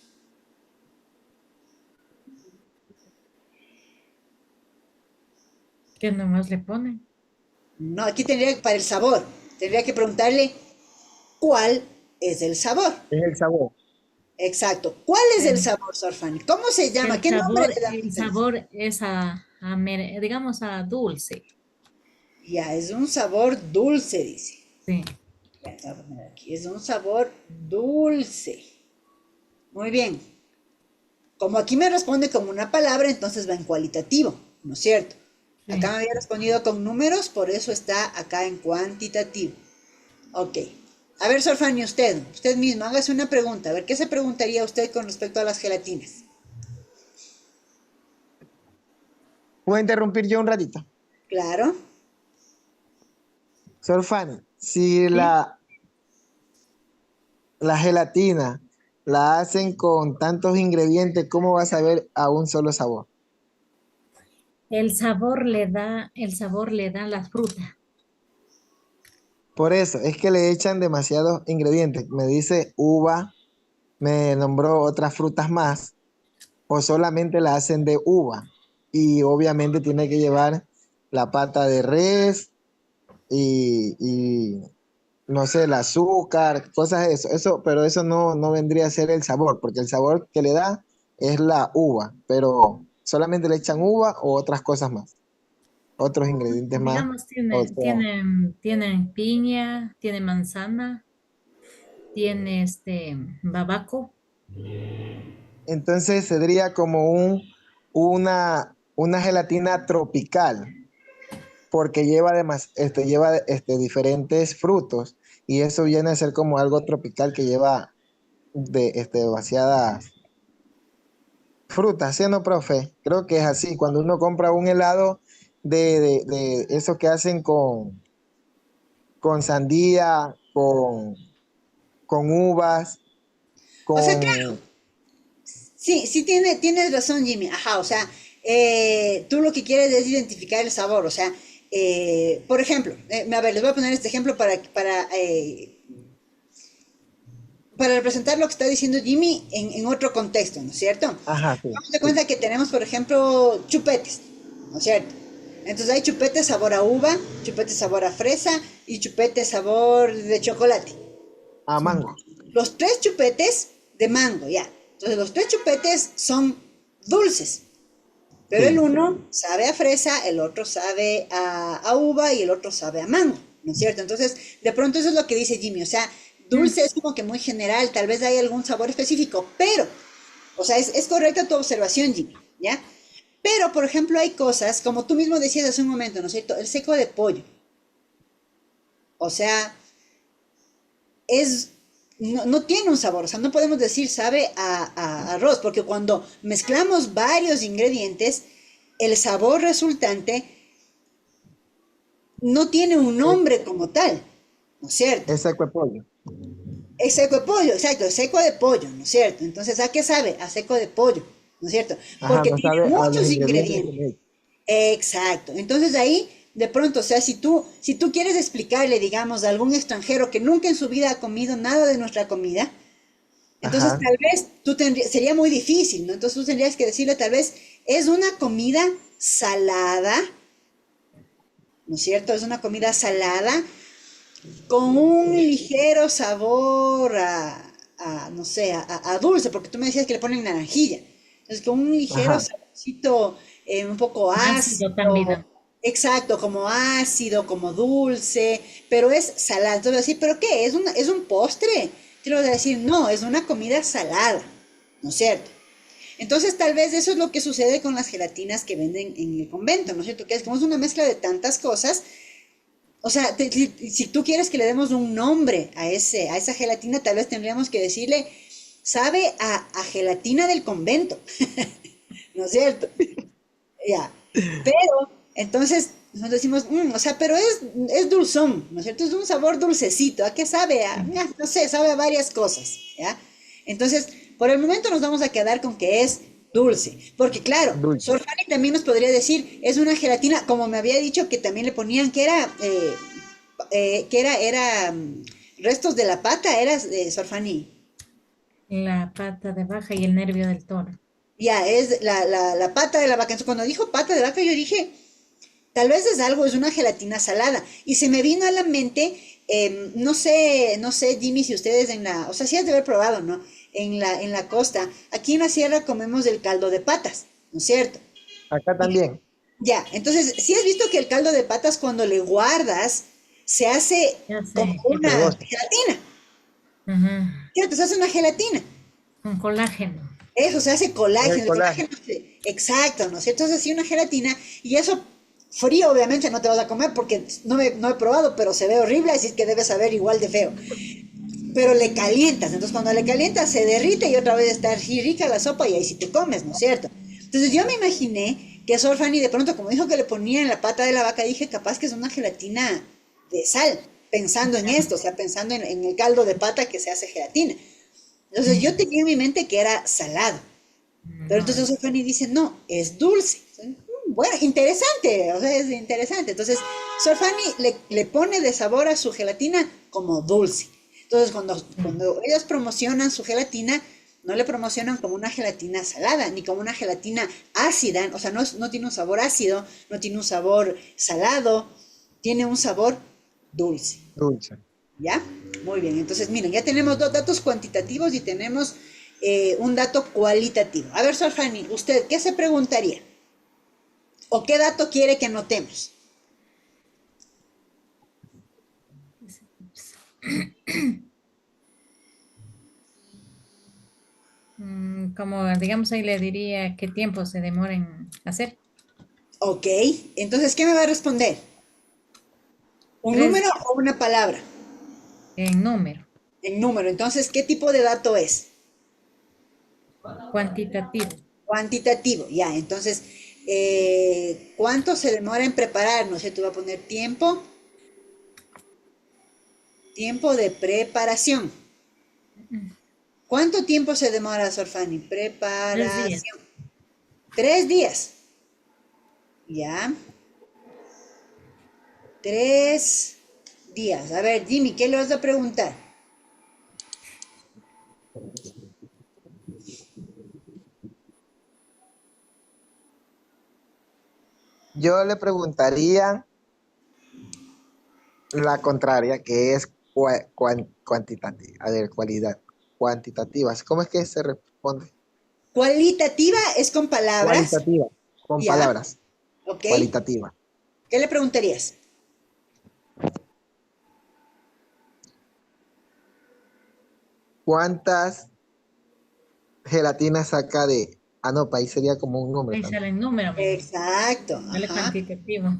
¿Qué nomás le ponen? No, aquí tendría para el sabor. Tendría que preguntarle cuál es el sabor. Es el sabor. Exacto. ¿Cuál es el El, sabor, Sorfani? ¿Cómo se llama? el ¿Qué nombre sabor, le el damos a eso? sabor es digamos, a dulce. Ya, es un sabor dulce, dice. Sí. Ya, voy a poner aquí. Es un sabor dulce. Muy bien. Como aquí me responde como una palabra, entonces va en cualitativo, ¿no es cierto? Acá Sí. me había respondido con números, por eso está acá en cuantitativo. Ok. A ver, Sor Fanny, usted mismo, hágase una pregunta. A ver, ¿qué se preguntaría usted con respecto a las gelatinas? ¿Puedo interrumpir yo un ratito? Claro. Sor Fanny, si ¿Sí? la gelatina la hacen con tantos ingredientes, ¿cómo vas a ver a un solo sabor? El sabor le da la fruta. Por eso, es que le echan demasiados ingredientes. Me dice uva, me nombró otras frutas más, o solamente la hacen de uva. Y obviamente tiene que llevar la pata de res y no sé, el azúcar, cosas de eso. Eso, pero eso no vendría a ser el sabor, porque el sabor que le da es la uva, pero solamente le echan uva o otras cosas más, otros ingredientes más. Digamos, O sea, tienen piña, tiene manzana, tiene babaco. entonces sería como una gelatina tropical, porque lleva diferentes frutos y eso viene a ser como algo tropical que lleva demasiadas frutas, ¿sí o no, profe? Creo que es así. Cuando uno compra un helado de esos que hacen con sandía, con uvas, O sea, con... sí, sí tienes razón, Jimmy. Ajá, o sea, tú lo que quieres es identificar el sabor. O sea, por ejemplo, a ver, les voy a poner este ejemplo para representar lo que está diciendo Jimmy en otro contexto, ¿no es cierto? Ajá, sí, Vamos de sí. cuenta que tenemos, por ejemplo, chupetes, ¿no es cierto? Entonces hay chupetes sabor a uva, chupetes sabor a fresa y chupetes sabor de chocolate. A Sí. mango. Los tres chupetes de mango, ya. Entonces los tres chupetes son dulces, pero el Sí. uno sabe a fresa, el otro sabe a uva y el otro sabe a mango, ¿no es cierto? Entonces, de pronto eso es lo que dice Jimmy, o sea, Mm, dulce es como que muy general, tal vez hay algún sabor específico, pero, o sea, es correcta tu observación, Jimmy, ¿ya? Pero, por ejemplo, hay cosas, como tú mismo decías hace un momento, ¿no es cierto? El seco de pollo, o sea, es, no tiene un sabor, o sea, no podemos decir sabe a arroz, porque cuando mezclamos varios ingredientes, el sabor resultante no tiene un Es, nombre como tal, ¿no es cierto? es seco de pollo. Es seco de pollo, exacto, es seco de pollo, ¿no es cierto? Entonces, ¿a qué sabe? A seco de pollo, ¿no es cierto? Ajá, Porque no tiene sabe a los muchos ingredientes que ingredientes. le echan. Exacto. Entonces ahí, de pronto, o sea, si tú quieres explicarle, digamos, a algún extranjero que nunca en su vida ha comido nada de nuestra comida, entonces Ajá. tal vez sería muy difícil, ¿no? Entonces tú tendrías que decirle, tal vez, es una comida salada, ¿no es cierto? Es una comida salada con un ligero sabor no sé, a dulce, porque tú me decías que le ponen naranjilla. Entonces, con un ligero Ajá. saborcito un poco ácido también. ácido, exacto, como ácido, como dulce, pero es salado. Entonces, decir, ¿pero qué? ¿Es un postre? Quiero decir, no, es una comida salada, ¿no es cierto? Entonces, tal vez eso es lo que sucede con las gelatinas que venden en el convento, ¿no es cierto? Que es como es una mezcla de tantas cosas, o sea, si tú quieres que le demos un nombre a esa gelatina, tal vez tendríamos que decirle, sabe a gelatina del convento, ¿no es cierto? Ya. Pero, entonces, nos decimos, o sea, pero es dulzón, ¿no es cierto? Es un sabor dulcecito. ¿A qué sabe? No sé, sabe a varias cosas, ¿ya? Entonces, por el momento nos vamos a quedar con que es dulce. Porque, claro, Dulce. Sor Fanny también nos podría decir, es una gelatina, como me había dicho que también le ponían que era restos de la pata, era Sor Fanny. La pata de vaca y el nervio del toro. Ya, es la pata de la vaca. Entonces, cuando dijo pata de vaca, yo dije, tal vez es una gelatina salada. Y se me vino a la mente, no sé, Jimmy, si ustedes o sea, sí has de haber probado, ¿no? En la costa, aquí en la sierra comemos el caldo de patas, ¿no es cierto? Acá Y también. ya, entonces, si has visto que el caldo de patas cuando le guardas, se hace Ya como sé, una Pegosto. gelatina, ajá, ¿cierto? Se hace una gelatina. con colágeno. Eso se hace El colágeno, el colágeno. colágeno, exacto, ¿no es cierto? Se hace así una gelatina y eso Frío, obviamente, no te vas a comer porque no he probado, pero se ve horrible, así que debe saber igual de feo. Pero le calientas, entonces cuando le calientas se derrite y otra vez está así rica la sopa y ahí sí te comes, ¿no es cierto? Entonces yo me imaginé que Sor Fanny de pronto, como dijo que le ponía en la pata de la vaca, dije capaz que es una gelatina de sal, pensando en esto, o sea, pensando en el caldo de pata que se hace gelatina. Entonces yo tenía en mi mente que era salado, pero No, entonces Sor Fanny dice, no, es dulce. Bueno, interesante, o sea, es interesante. Entonces, Sor Fanny le pone de sabor a su gelatina como dulce. Entonces, cuando ellos promocionan su gelatina, no le promocionan como una gelatina salada, ni como una gelatina ácida, o sea, no tiene un sabor ácido, no tiene un sabor salado, tiene un sabor dulce. Dulce. ¿Ya? Muy bien, entonces miren, ya tenemos dos datos cuantitativos y tenemos un dato cualitativo. A ver, Sor Fanny, ¿usted qué se preguntaría? ¿O qué dato quiere que anotemos? como digamos ahí le diría qué tiempo se demora en hacer. Ok, entonces, ¿qué me va a responder? ¿Un Tres número días o una palabra? en número, En número, entonces, ¿qué tipo de dato es? cuantitativo, Cuantitativo, ya, entonces, ¿cuánto se demora en preparar? No sé, tú vas a poner tiempo de preparación. ¿Cuánto tiempo se demora, Sorfani? 3 días. Preparación. 3 días. Ya. 3 días. A ver, Jimmy, ¿qué le vas a preguntar? Yo le preguntaría la contraria, que es cuantitativa. A ver, cualidad. Cuantitativas. ¿Cómo es que se responde? Cualitativa es con palabras. Cualitativa. Con Ya. palabras. Ok. Cualitativa. ¿Qué le preguntarías? ¿Cuántas gelatinas saca de... Ah, no, país sería como un nombre Ahí también. sale el número, mire, Exacto. sale Ajá. cuantitativo.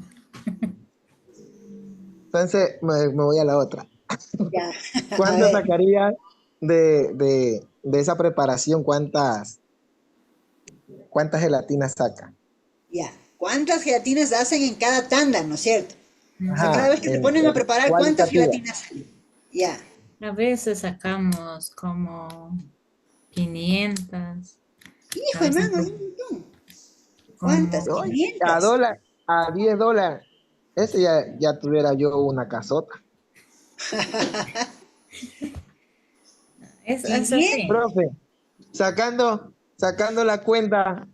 Entonces me voy a la otra. Ya. A ¿Cuánto ver. sacaría de esa preparación? ¿Cuántas gelatinas saca? Ya. ¿Cuántas gelatinas hacen en cada tanda, no es cierto? O sea, cada Ajá, vez que se ponen a en preparar, ¿cuántas cualitativa. gelatinas salen? Ya. A veces sacamos como 500, a Hijo, veces hermano, hay un montón. ¿Cuántas? como, Oye, a 500. dólar, a $10. Ese ya tuviera yo una casota. es así. 500. Profe, sacando la cuenta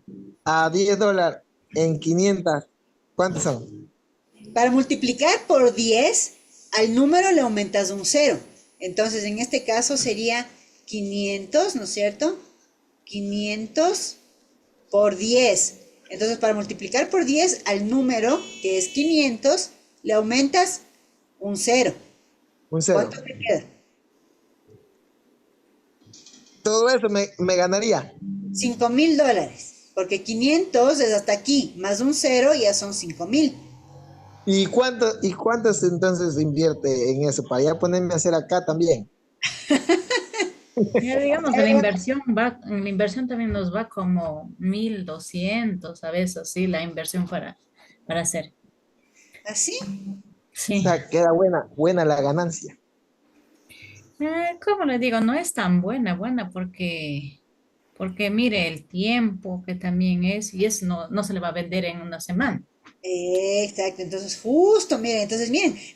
a $10 en 500, ¿cuántos son? Para multiplicar por 10, al número le aumentas un cero. Entonces, en este caso sería 500, ¿no es cierto? 500 por 10. Entonces, para multiplicar por 10 al número, que es 500, le aumentas un cero. Un cero. ¿Cuánto te queda? Todo eso me ganaría. $5,000. Porque 500 es hasta aquí, más un cero ya son 5,000. ¿Y cuántos entonces invierte en eso? Para ya ponerme a hacer acá también. Ya digamos, en la inversión también nos va como 1,200 a veces, sí, la inversión para hacer. ¿Así? O Sí. sea, queda buena la ganancia. ¿Cómo le digo? No es tan buena porque mire el tiempo que también es, y eso no se le va a vender en una semana. Exacto, entonces justo, miren,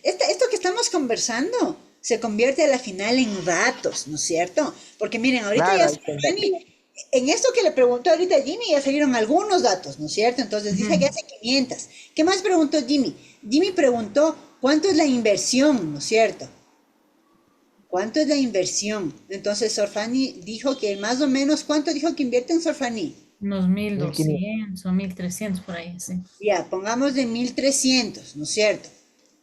esto que estamos conversando se convierte a la final en datos, ¿no es cierto? Porque miren, ahorita Claro, ya, ahí está. En esto que le preguntó ahorita Jimmy ya salieron algunos datos, ¿no es cierto? Entonces dice que Ujú. hace 500. ¿Qué más preguntó Jimmy? Jimmy preguntó, ¿cuánto es la inversión, ¿no es cierto? ¿Cuánto es la inversión? Entonces Sorfani dijo que más o menos, ¿cuánto dijo que invierte en Sorfani? Unos mil 1500. doscientos o 1,300 por ahí, sí. Ya, pongamos de 1,300, ¿no es cierto?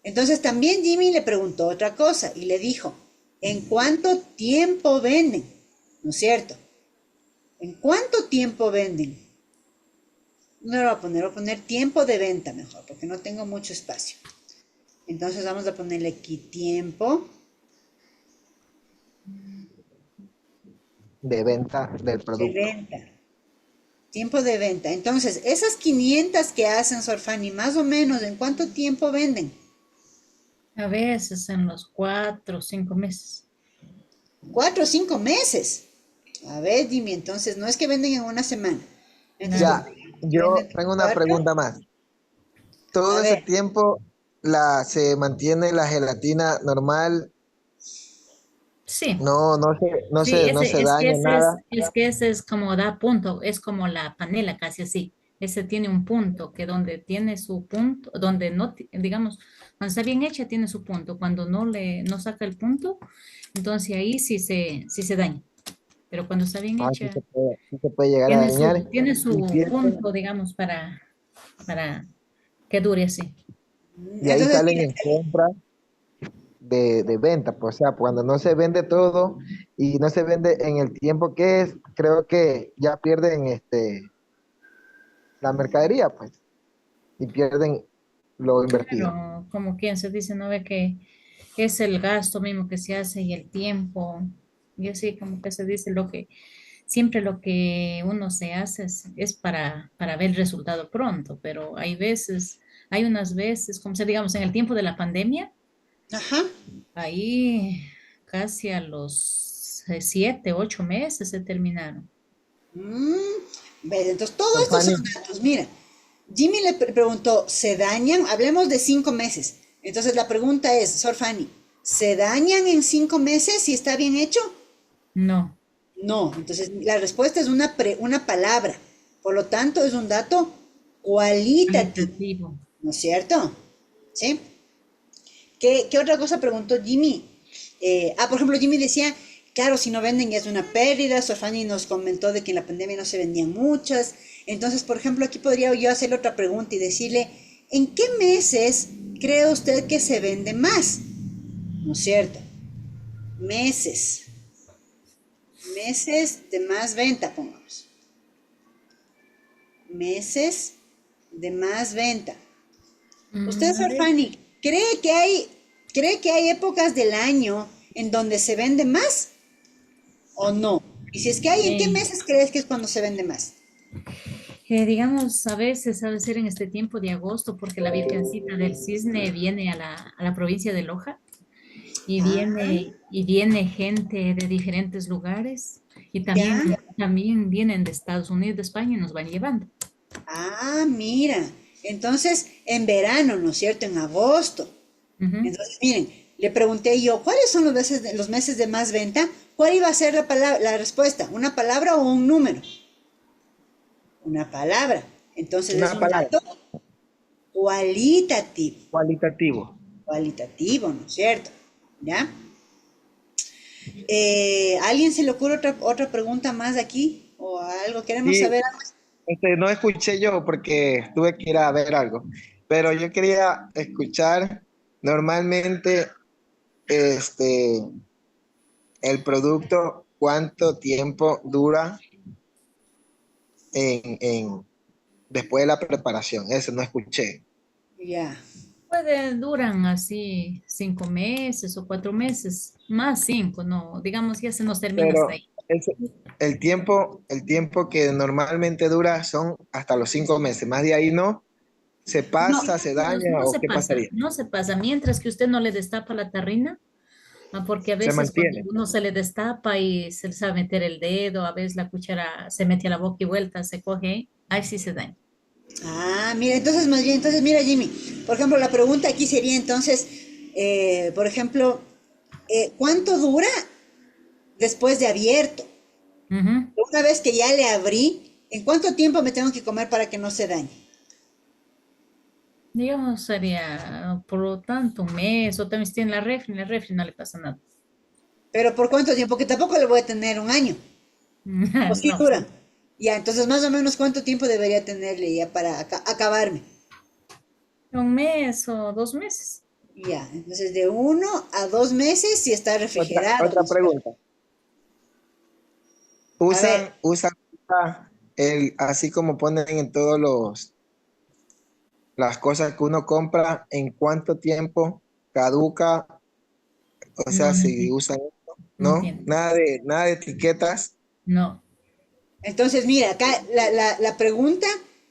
Entonces también Jimmy le preguntó otra cosa y le dijo, ¿en cuánto tiempo venden? ¿No es cierto? ¿En cuánto tiempo venden? no lo voy a poner tiempo de venta mejor, porque no tengo mucho espacio. Entonces vamos a ponerle aquí tiempo de venta del de producto. venta. Tiempo de venta. Entonces, esas 500 que hacen Sorfani, más o menos, ¿en cuánto tiempo venden? A veces en los 4 o 5 meses. 4 o 5 meses. A ver, Jimmy, entonces no es que venden en una semana. Entonces, Nada. Ya, pondríamos que yo venden tengo una cuatro. pregunta más. A Todo ese ver, tiempo se mantiene la gelatina normal, Sí. Sí, no se daña nada. es que ese es como da punto, es como la panela casi así. Ese tiene un punto, que donde tiene su punto, donde no, digamos, cuando está bien hecha tiene su punto. Cuando no saca el punto, entonces ahí sí se daña. Pero cuando está bien hecha, Sí se puede llegar a dañar. tiene Y, su pierden- punto, digamos, para que dure así. y ahí entonces, salen mira, en compra de venta. Pues, o sea, cuando no se vende todo y no se vende en el tiempo que es, creo que ya pierden la mercadería, pues, y pierden lo invertido. Claro, como quien se dice, ¿no ve que es el gasto mismo que se hace y el tiempo? Y así como que se dice siempre lo que uno se hace es para ver el resultado pronto, pero hay unas veces, como se digamos, en el tiempo de la pandemia, ajá. ahí casi a los 7, 8 meses se terminaron. ¿Ves? Entonces, todo Pero, esto son Fanny, datos. Mira, Jimmy le preguntó, ¿se dañan? Hablemos de 5 meses. Entonces, la pregunta es, Sor Fanny, ¿se dañan en 5 meses si está bien hecho? No, No. Entonces, la respuesta es una palabra. Por lo tanto, es un dato cualitativo. cualitativo. ¿No es cierto? ¿Sí? ¿Qué otra cosa preguntó Jimmy? Por ejemplo, Jimmy decía, claro, si no venden ya es una pérdida. Sofani nos comentó de que en la pandemia no se vendían muchas. Entonces, por ejemplo, aquí podría yo hacerle otra pregunta y decirle, ¿en qué meses cree usted que se vende más? ¿No es cierto? Meses. Meses de más venta, pongamos. Meses de más venta. Usted, A Sor ver. Fanny, ¿cree que hay épocas del año en donde se vende más o no? Y si es que hay, ¿en qué eh, meses crees que es cuando se vende más? digamos, a veces ha de ser en este tiempo de agosto, porque la Virgencita del Cisne viene a la provincia de Loja Ah, y viene gente de diferentes lugares y ya. también vienen de Estados Unidos, de España y nos van llevando. Mira. Entonces, en verano, ¿no es cierto? En agosto. Ujú. Entonces, miren, le pregunté yo, ¿cuáles son los meses de más venta? ¿Cuál iba a ser la respuesta? ¿Una palabra o un número? Una palabra. Entonces, es una un palabra, dato cualitativo. cualitativo. Cualitativo, ¿no es cierto? ¿Ya? ¿A alguien se le ocurre otra pregunta más aquí? ¿O algo? ¿Queremos Sí, saber algo? no escuché yo porque tuve que ir a ver algo, pero yo quería escuchar normalmente este, el producto, cuánto tiempo dura después de la preparación. Eso no escuché. Ya. Duran así 5 meses o 4 meses, más 5, no, digamos ya se nos termina hasta Pero ahí. el tiempo que normalmente dura son hasta los 5 meses. Más de ahí no, se No, pasa, se daña no o se qué pasa, pasaría. no se pasa, mientras que usted no le destapa la tarrina. Porque a Se veces cuando mantiene. uno se le destapa y se le sabe meter el dedo, a veces la cuchara se mete a la boca y vuelta, se coge, ahí sí se daña. Mira, entonces más bien, entonces mira Jimmy, por ejemplo, la pregunta aquí sería entonces, por ejemplo, ¿cuánto dura después de abierto? Ujú. Una vez que ya le abrí, ¿en cuánto tiempo me tengo que comer para que no se dañe? Digamos, sería por lo tanto un mes o también si tiene en la refri no le pasa nada. Pero ¿por cuánto tiempo? Porque tampoco le voy a tener un año. ¿O sí No, dura? Ya, entonces más o menos ¿cuánto tiempo debería tenerle ya para acabarme? un mes o 2 meses. Ya, entonces de 1 a 2 meses si está refrigerado, ¿no Otra es cierto? pregunta. A ver, ¿Usan así como ponen en todos las cosas que uno compra, en cuánto tiempo caduca, o No, sea, no si entiendo. usan, No ¿no? entiendo. Nada de etiquetas. No. Entonces, mira, acá la pregunta,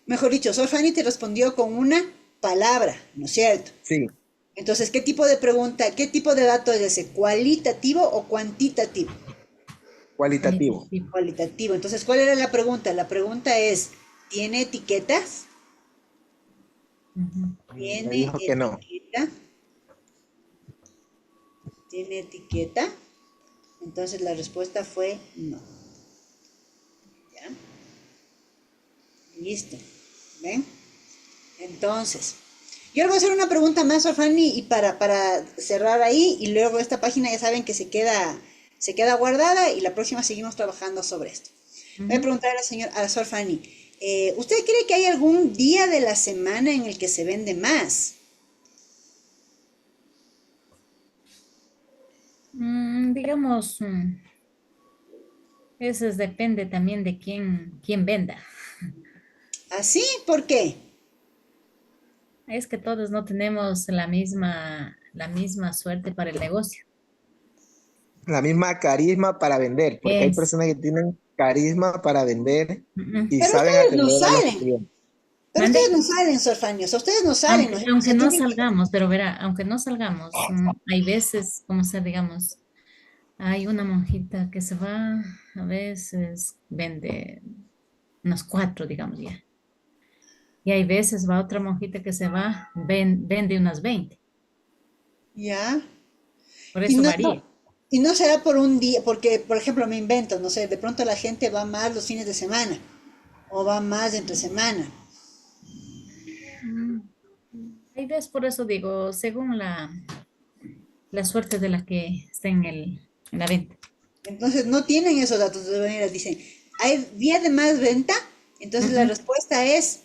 mejor dicho, Sor Fanny te respondió con una palabra, ¿no es cierto? Sí, Entonces, ¿qué tipo de pregunta, qué tipo de dato es ese? ¿Cualitativo o cuantitativo? cualitativo. Cualitativo. Cualitativo. Entonces, ¿cuál era la pregunta? La pregunta es, ¿tiene etiquetas? Ujú. Me ¿Tiene dijo que no. etiqueta? ¿Tiene etiqueta? Entonces la respuesta fue no. ¿Ya? Listo. ¿Ven? Entonces, yo le voy a hacer una pregunta más, Sor Fanny, y para cerrar ahí, y luego esta página ya saben que se queda guardada y la próxima seguimos trabajando sobre esto. Voy a Ujú. preguntar a Sor Fanny, ¿usted cree que hay algún día de la semana en el que se vende más? Digamos, eso depende también de quién venda. ¿Así? ¿Por qué? Es que todos no tenemos la misma suerte para el negocio. La misma carisma para vender, porque hay Es. personas que tienen carisma para vender Ujú. y Pero saben ustedes no atender a los salen. clientes. Pero ustedes ¿Mande? no salen, Sor Fanny, o sea, ustedes no salen, ¿no? Aunque, O aunque sea, no tienen que... salgamos, pero verá, aunque no salgamos, hay veces, como sea, digamos, hay una monjita que se va, a veces vende unos 4, digamos ya. Y hay veces va otra monjita que se va, vende unas 20. Ya. Por Y eso no, varía. y no será por un día, porque, por ejemplo, me invento, no sé, de pronto la gente va más los fines de semana o va más entre semana. Mm, Hay veces, por eso digo, según la suerte de la que esté en la venta. Entonces no tienen esos datos de manera, dicen, ¿hay día de más venta? Entonces la Ujú. respuesta es,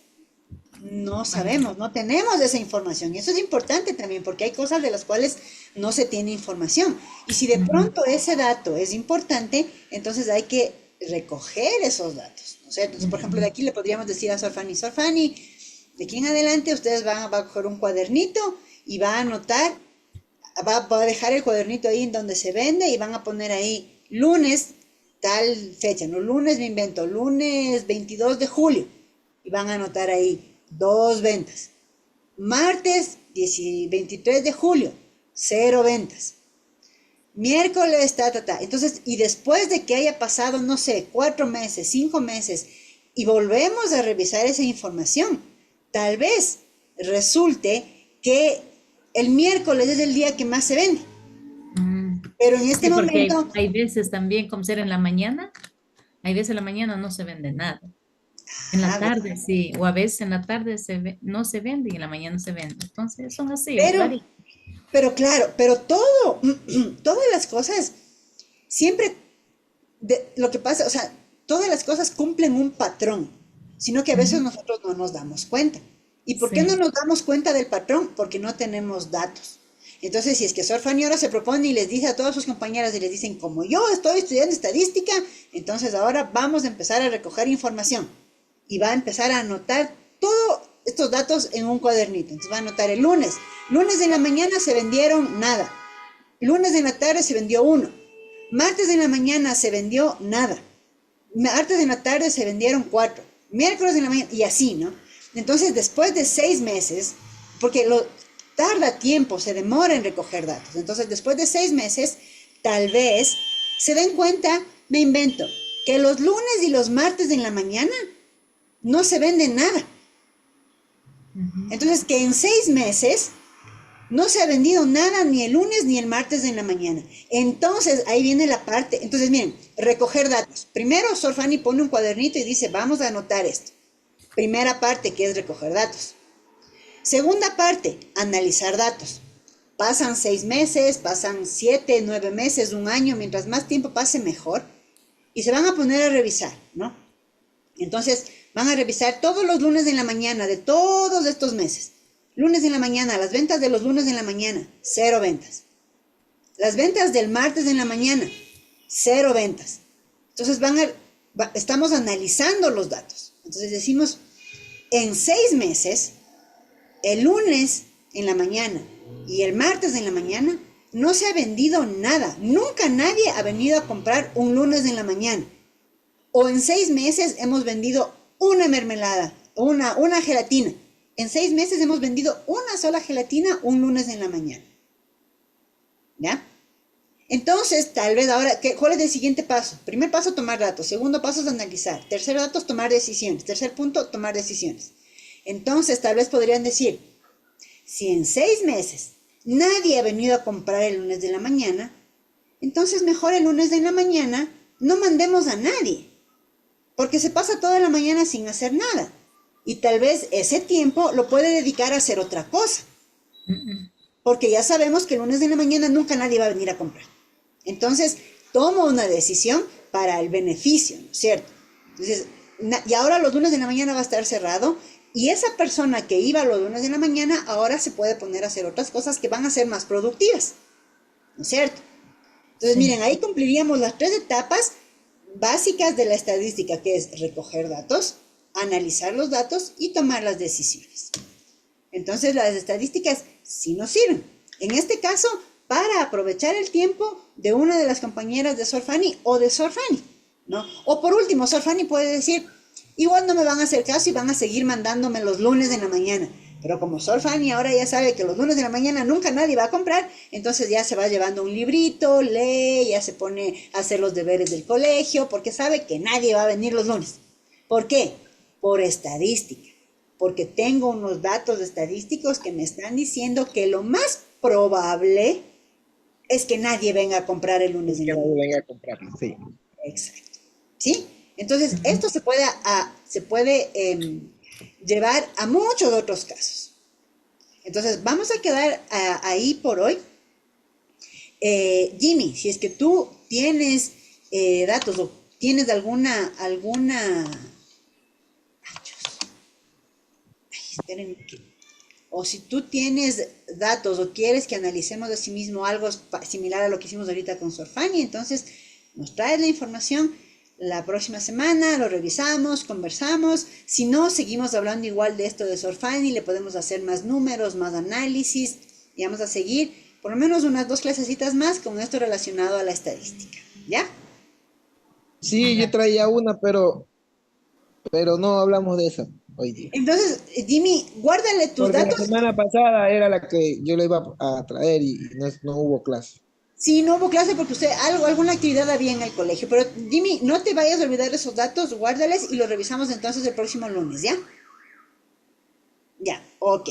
no sabemos, no tenemos esa información. Y eso es importante también, porque hay cosas de las cuales no se tiene información. Y si de Ujú. pronto ese dato es importante, entonces hay que recoger esos datos, ¿no es cierto? Entonces, por ejemplo, de Ujú. aquí le podríamos decir a Sor Fanny, de aquí en adelante ustedes va a coger un cuadernito y va a anotar, va a dejar el cuadernito ahí en donde se vende y van a poner ahí lunes, tal fecha, ¿no? Lunes me invento, lunes 22 de julio. Y van a anotar ahí dos ventas. Martes 23 de julio, cero ventas. Miércoles, ta. Entonces, y después de que haya pasado, no sé, 4 meses, 5 meses, y volvemos a revisar esa información, tal vez resulte que el miércoles es el día que más se vende. Mm. Pero en este Sí, porque momento, hay veces también, como ser en la mañana, hay veces en la mañana no se vende nada. En la ah, tarde sí, o a veces en la tarde no se vende y en la mañana se vende. Entonces son así, pero, varía. pero claro, pero todo, todas las cosas, siempre lo que pasa, o sea, todas las cosas cumplen un patrón, sino que a veces Ujú. nosotros no nos damos cuenta. ¿Y por qué no Sí. nos damos cuenta del patrón? Porque no tenemos datos. Entonces, si es que Sor Fanny ahora se propone y les dice a todas sus compañeras y les dicen, como yo estoy estudiando estadística, entonces ahora vamos a empezar a recoger información y va a empezar a anotar todos estos datos en un cuadernito. Entonces va a anotar el lunes. Lunes de la mañana se vendieron nada. Lunes de la tarde se vendió uno. Martes de la mañana se vendió nada. Martes de la tarde se vendieron 4. Miércoles de la mañana y así, ¿no? Entonces, después de 6 meses, porque tarda tiempo, se demora en recoger datos. Entonces, después de 6 meses, tal vez se den cuenta, me invento, que los lunes y los martes de la mañana no se vende nada. Ujú. Entonces, que en 6 meses no se ha vendido nada ni el lunes ni el martes en la mañana. Entonces, ahí viene la parte. Entonces, miren, recoger datos. Primero, Sor Fanny pone un cuadernito y dice, vamos a anotar esto. Primera parte, que es recoger datos. Segunda parte, analizar datos. Pasan 6 meses, pasan 7, 9 meses, un año, mientras más tiempo pase, mejor. Y se van a poner a revisar, ¿no? Entonces, van a revisar todos los lunes en la mañana de todos estos meses. Lunes en la mañana, las ventas de los lunes en la mañana, cero ventas. Las ventas del martes en la mañana, cero ventas. Entonces estamos analizando los datos. Entonces decimos, en 6 meses, el lunes en la mañana y el martes en la mañana, no se ha vendido nada. Nunca nadie ha venido a comprar un lunes en la mañana. O en 6 meses hemos vendido una mermelada, una gelatina. En 6 meses hemos vendido una sola gelatina un lunes en la mañana. ¿Ya? Entonces, tal vez ahora, ¿cuál es el siguiente paso? Primer paso, tomar datos. Segundo paso es analizar. Tercer dato, tomar decisiones. Tercer punto, tomar decisiones. Entonces, tal vez podrían decir, si en 6 meses nadie ha venido a comprar el lunes de la mañana, entonces mejor el lunes de la mañana no mandemos a nadie, porque se pasa toda la mañana sin hacer nada. Y tal vez ese tiempo lo puede dedicar a hacer otra cosa. Porque ya sabemos que el lunes de la mañana nunca nadie va a venir a comprar. Entonces, tomo una decisión para el beneficio, ¿no es cierto? Entonces, y ahora los lunes de la mañana va a estar cerrado, y esa persona que iba los lunes de la mañana ahora se puede poner a hacer otras cosas que van a ser más productivas, ¿no es cierto? Entonces, miren, ahí cumpliríamos las 3 etapas básicas de la estadística, que es recoger datos, analizar los datos y tomar las decisiones. Entonces, las estadísticas sí nos sirven. En este caso, para aprovechar el tiempo de una de las compañeras de Sor Fanny o de Sor Fanny, ¿no? O por último, Sor Fanny puede decir, igual no me van a hacer caso y van a seguir mandándome los lunes de la mañana. Pero como Sor Fanny ahora ya sabe que los lunes de la mañana nunca nadie va a comprar, entonces ya se va llevando un librito, lee, ya se pone a hacer los deberes del colegio, porque sabe que nadie va a venir los lunes. ¿Por qué? Por estadística. Porque tengo unos datos estadísticos que me están diciendo que lo más probable es que nadie venga a comprar el lunes de la mañana. Venga a comprarlo, sí. Exacto. ¿Sí? Entonces, esto se puede llevar a muchos otros casos. Entonces, vamos a quedar ahí por hoy. Jimmy, si es que tú tienes datos o tienes alguna... Ay, espérenme o si tú tienes datos o quieres que analicemos de sí mismo algo similar a lo que hicimos ahorita con Sor Fanny, entonces nos traes la información. La próxima semana lo revisamos, conversamos. Si no, seguimos hablando igual de esto de Sor Fanny, le podemos hacer más números, más análisis, y vamos a seguir por lo menos unas 2 clasecitas más con esto relacionado a la estadística. ¿Ya? Sí, yo traía una, pero no hablamos de esa hoy día. Entonces, Jimmy, guárdale tus Porque datos. la semana pasada era la que yo le iba a traer y no hubo clase. Sí, no hubo clase porque usted alguna actividad había en el colegio. Pero Jimmy, no te vayas a olvidar de esos datos, guárdales y los revisamos entonces el próximo lunes, ¿ya? Ya, ok.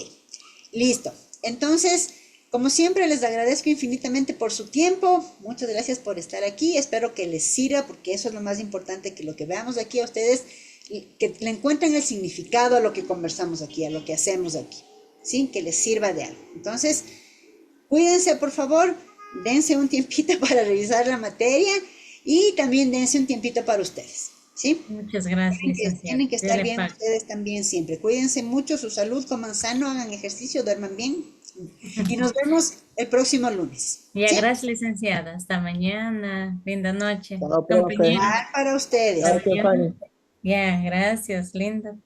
Listo. Entonces, como siempre, les agradezco infinitamente por su tiempo. Muchas gracias por estar aquí. Espero que les sirva porque eso es lo más importante, que lo que veamos aquí a ustedes, que le encuentren el significado a lo que conversamos aquí, a lo que hacemos aquí, ¿sí? Que les sirva de algo. Entonces, cuídense, por favor. Dense un tiempito para revisar la materia y también dense un tiempito para ustedes, ¿sí? Muchas gracias. Tienen que estar bien ustedes también siempre. Cuídense mucho, su salud, coman sano, hagan ejercicio, duerman bien. Y nos vemos el próximo lunes. Ya, ¿sí? gracias, licenciada. Hasta mañana. Linda noche. Chao, Compañeros. Para ustedes. Gracias, Fanny. Ya, gracias, linda.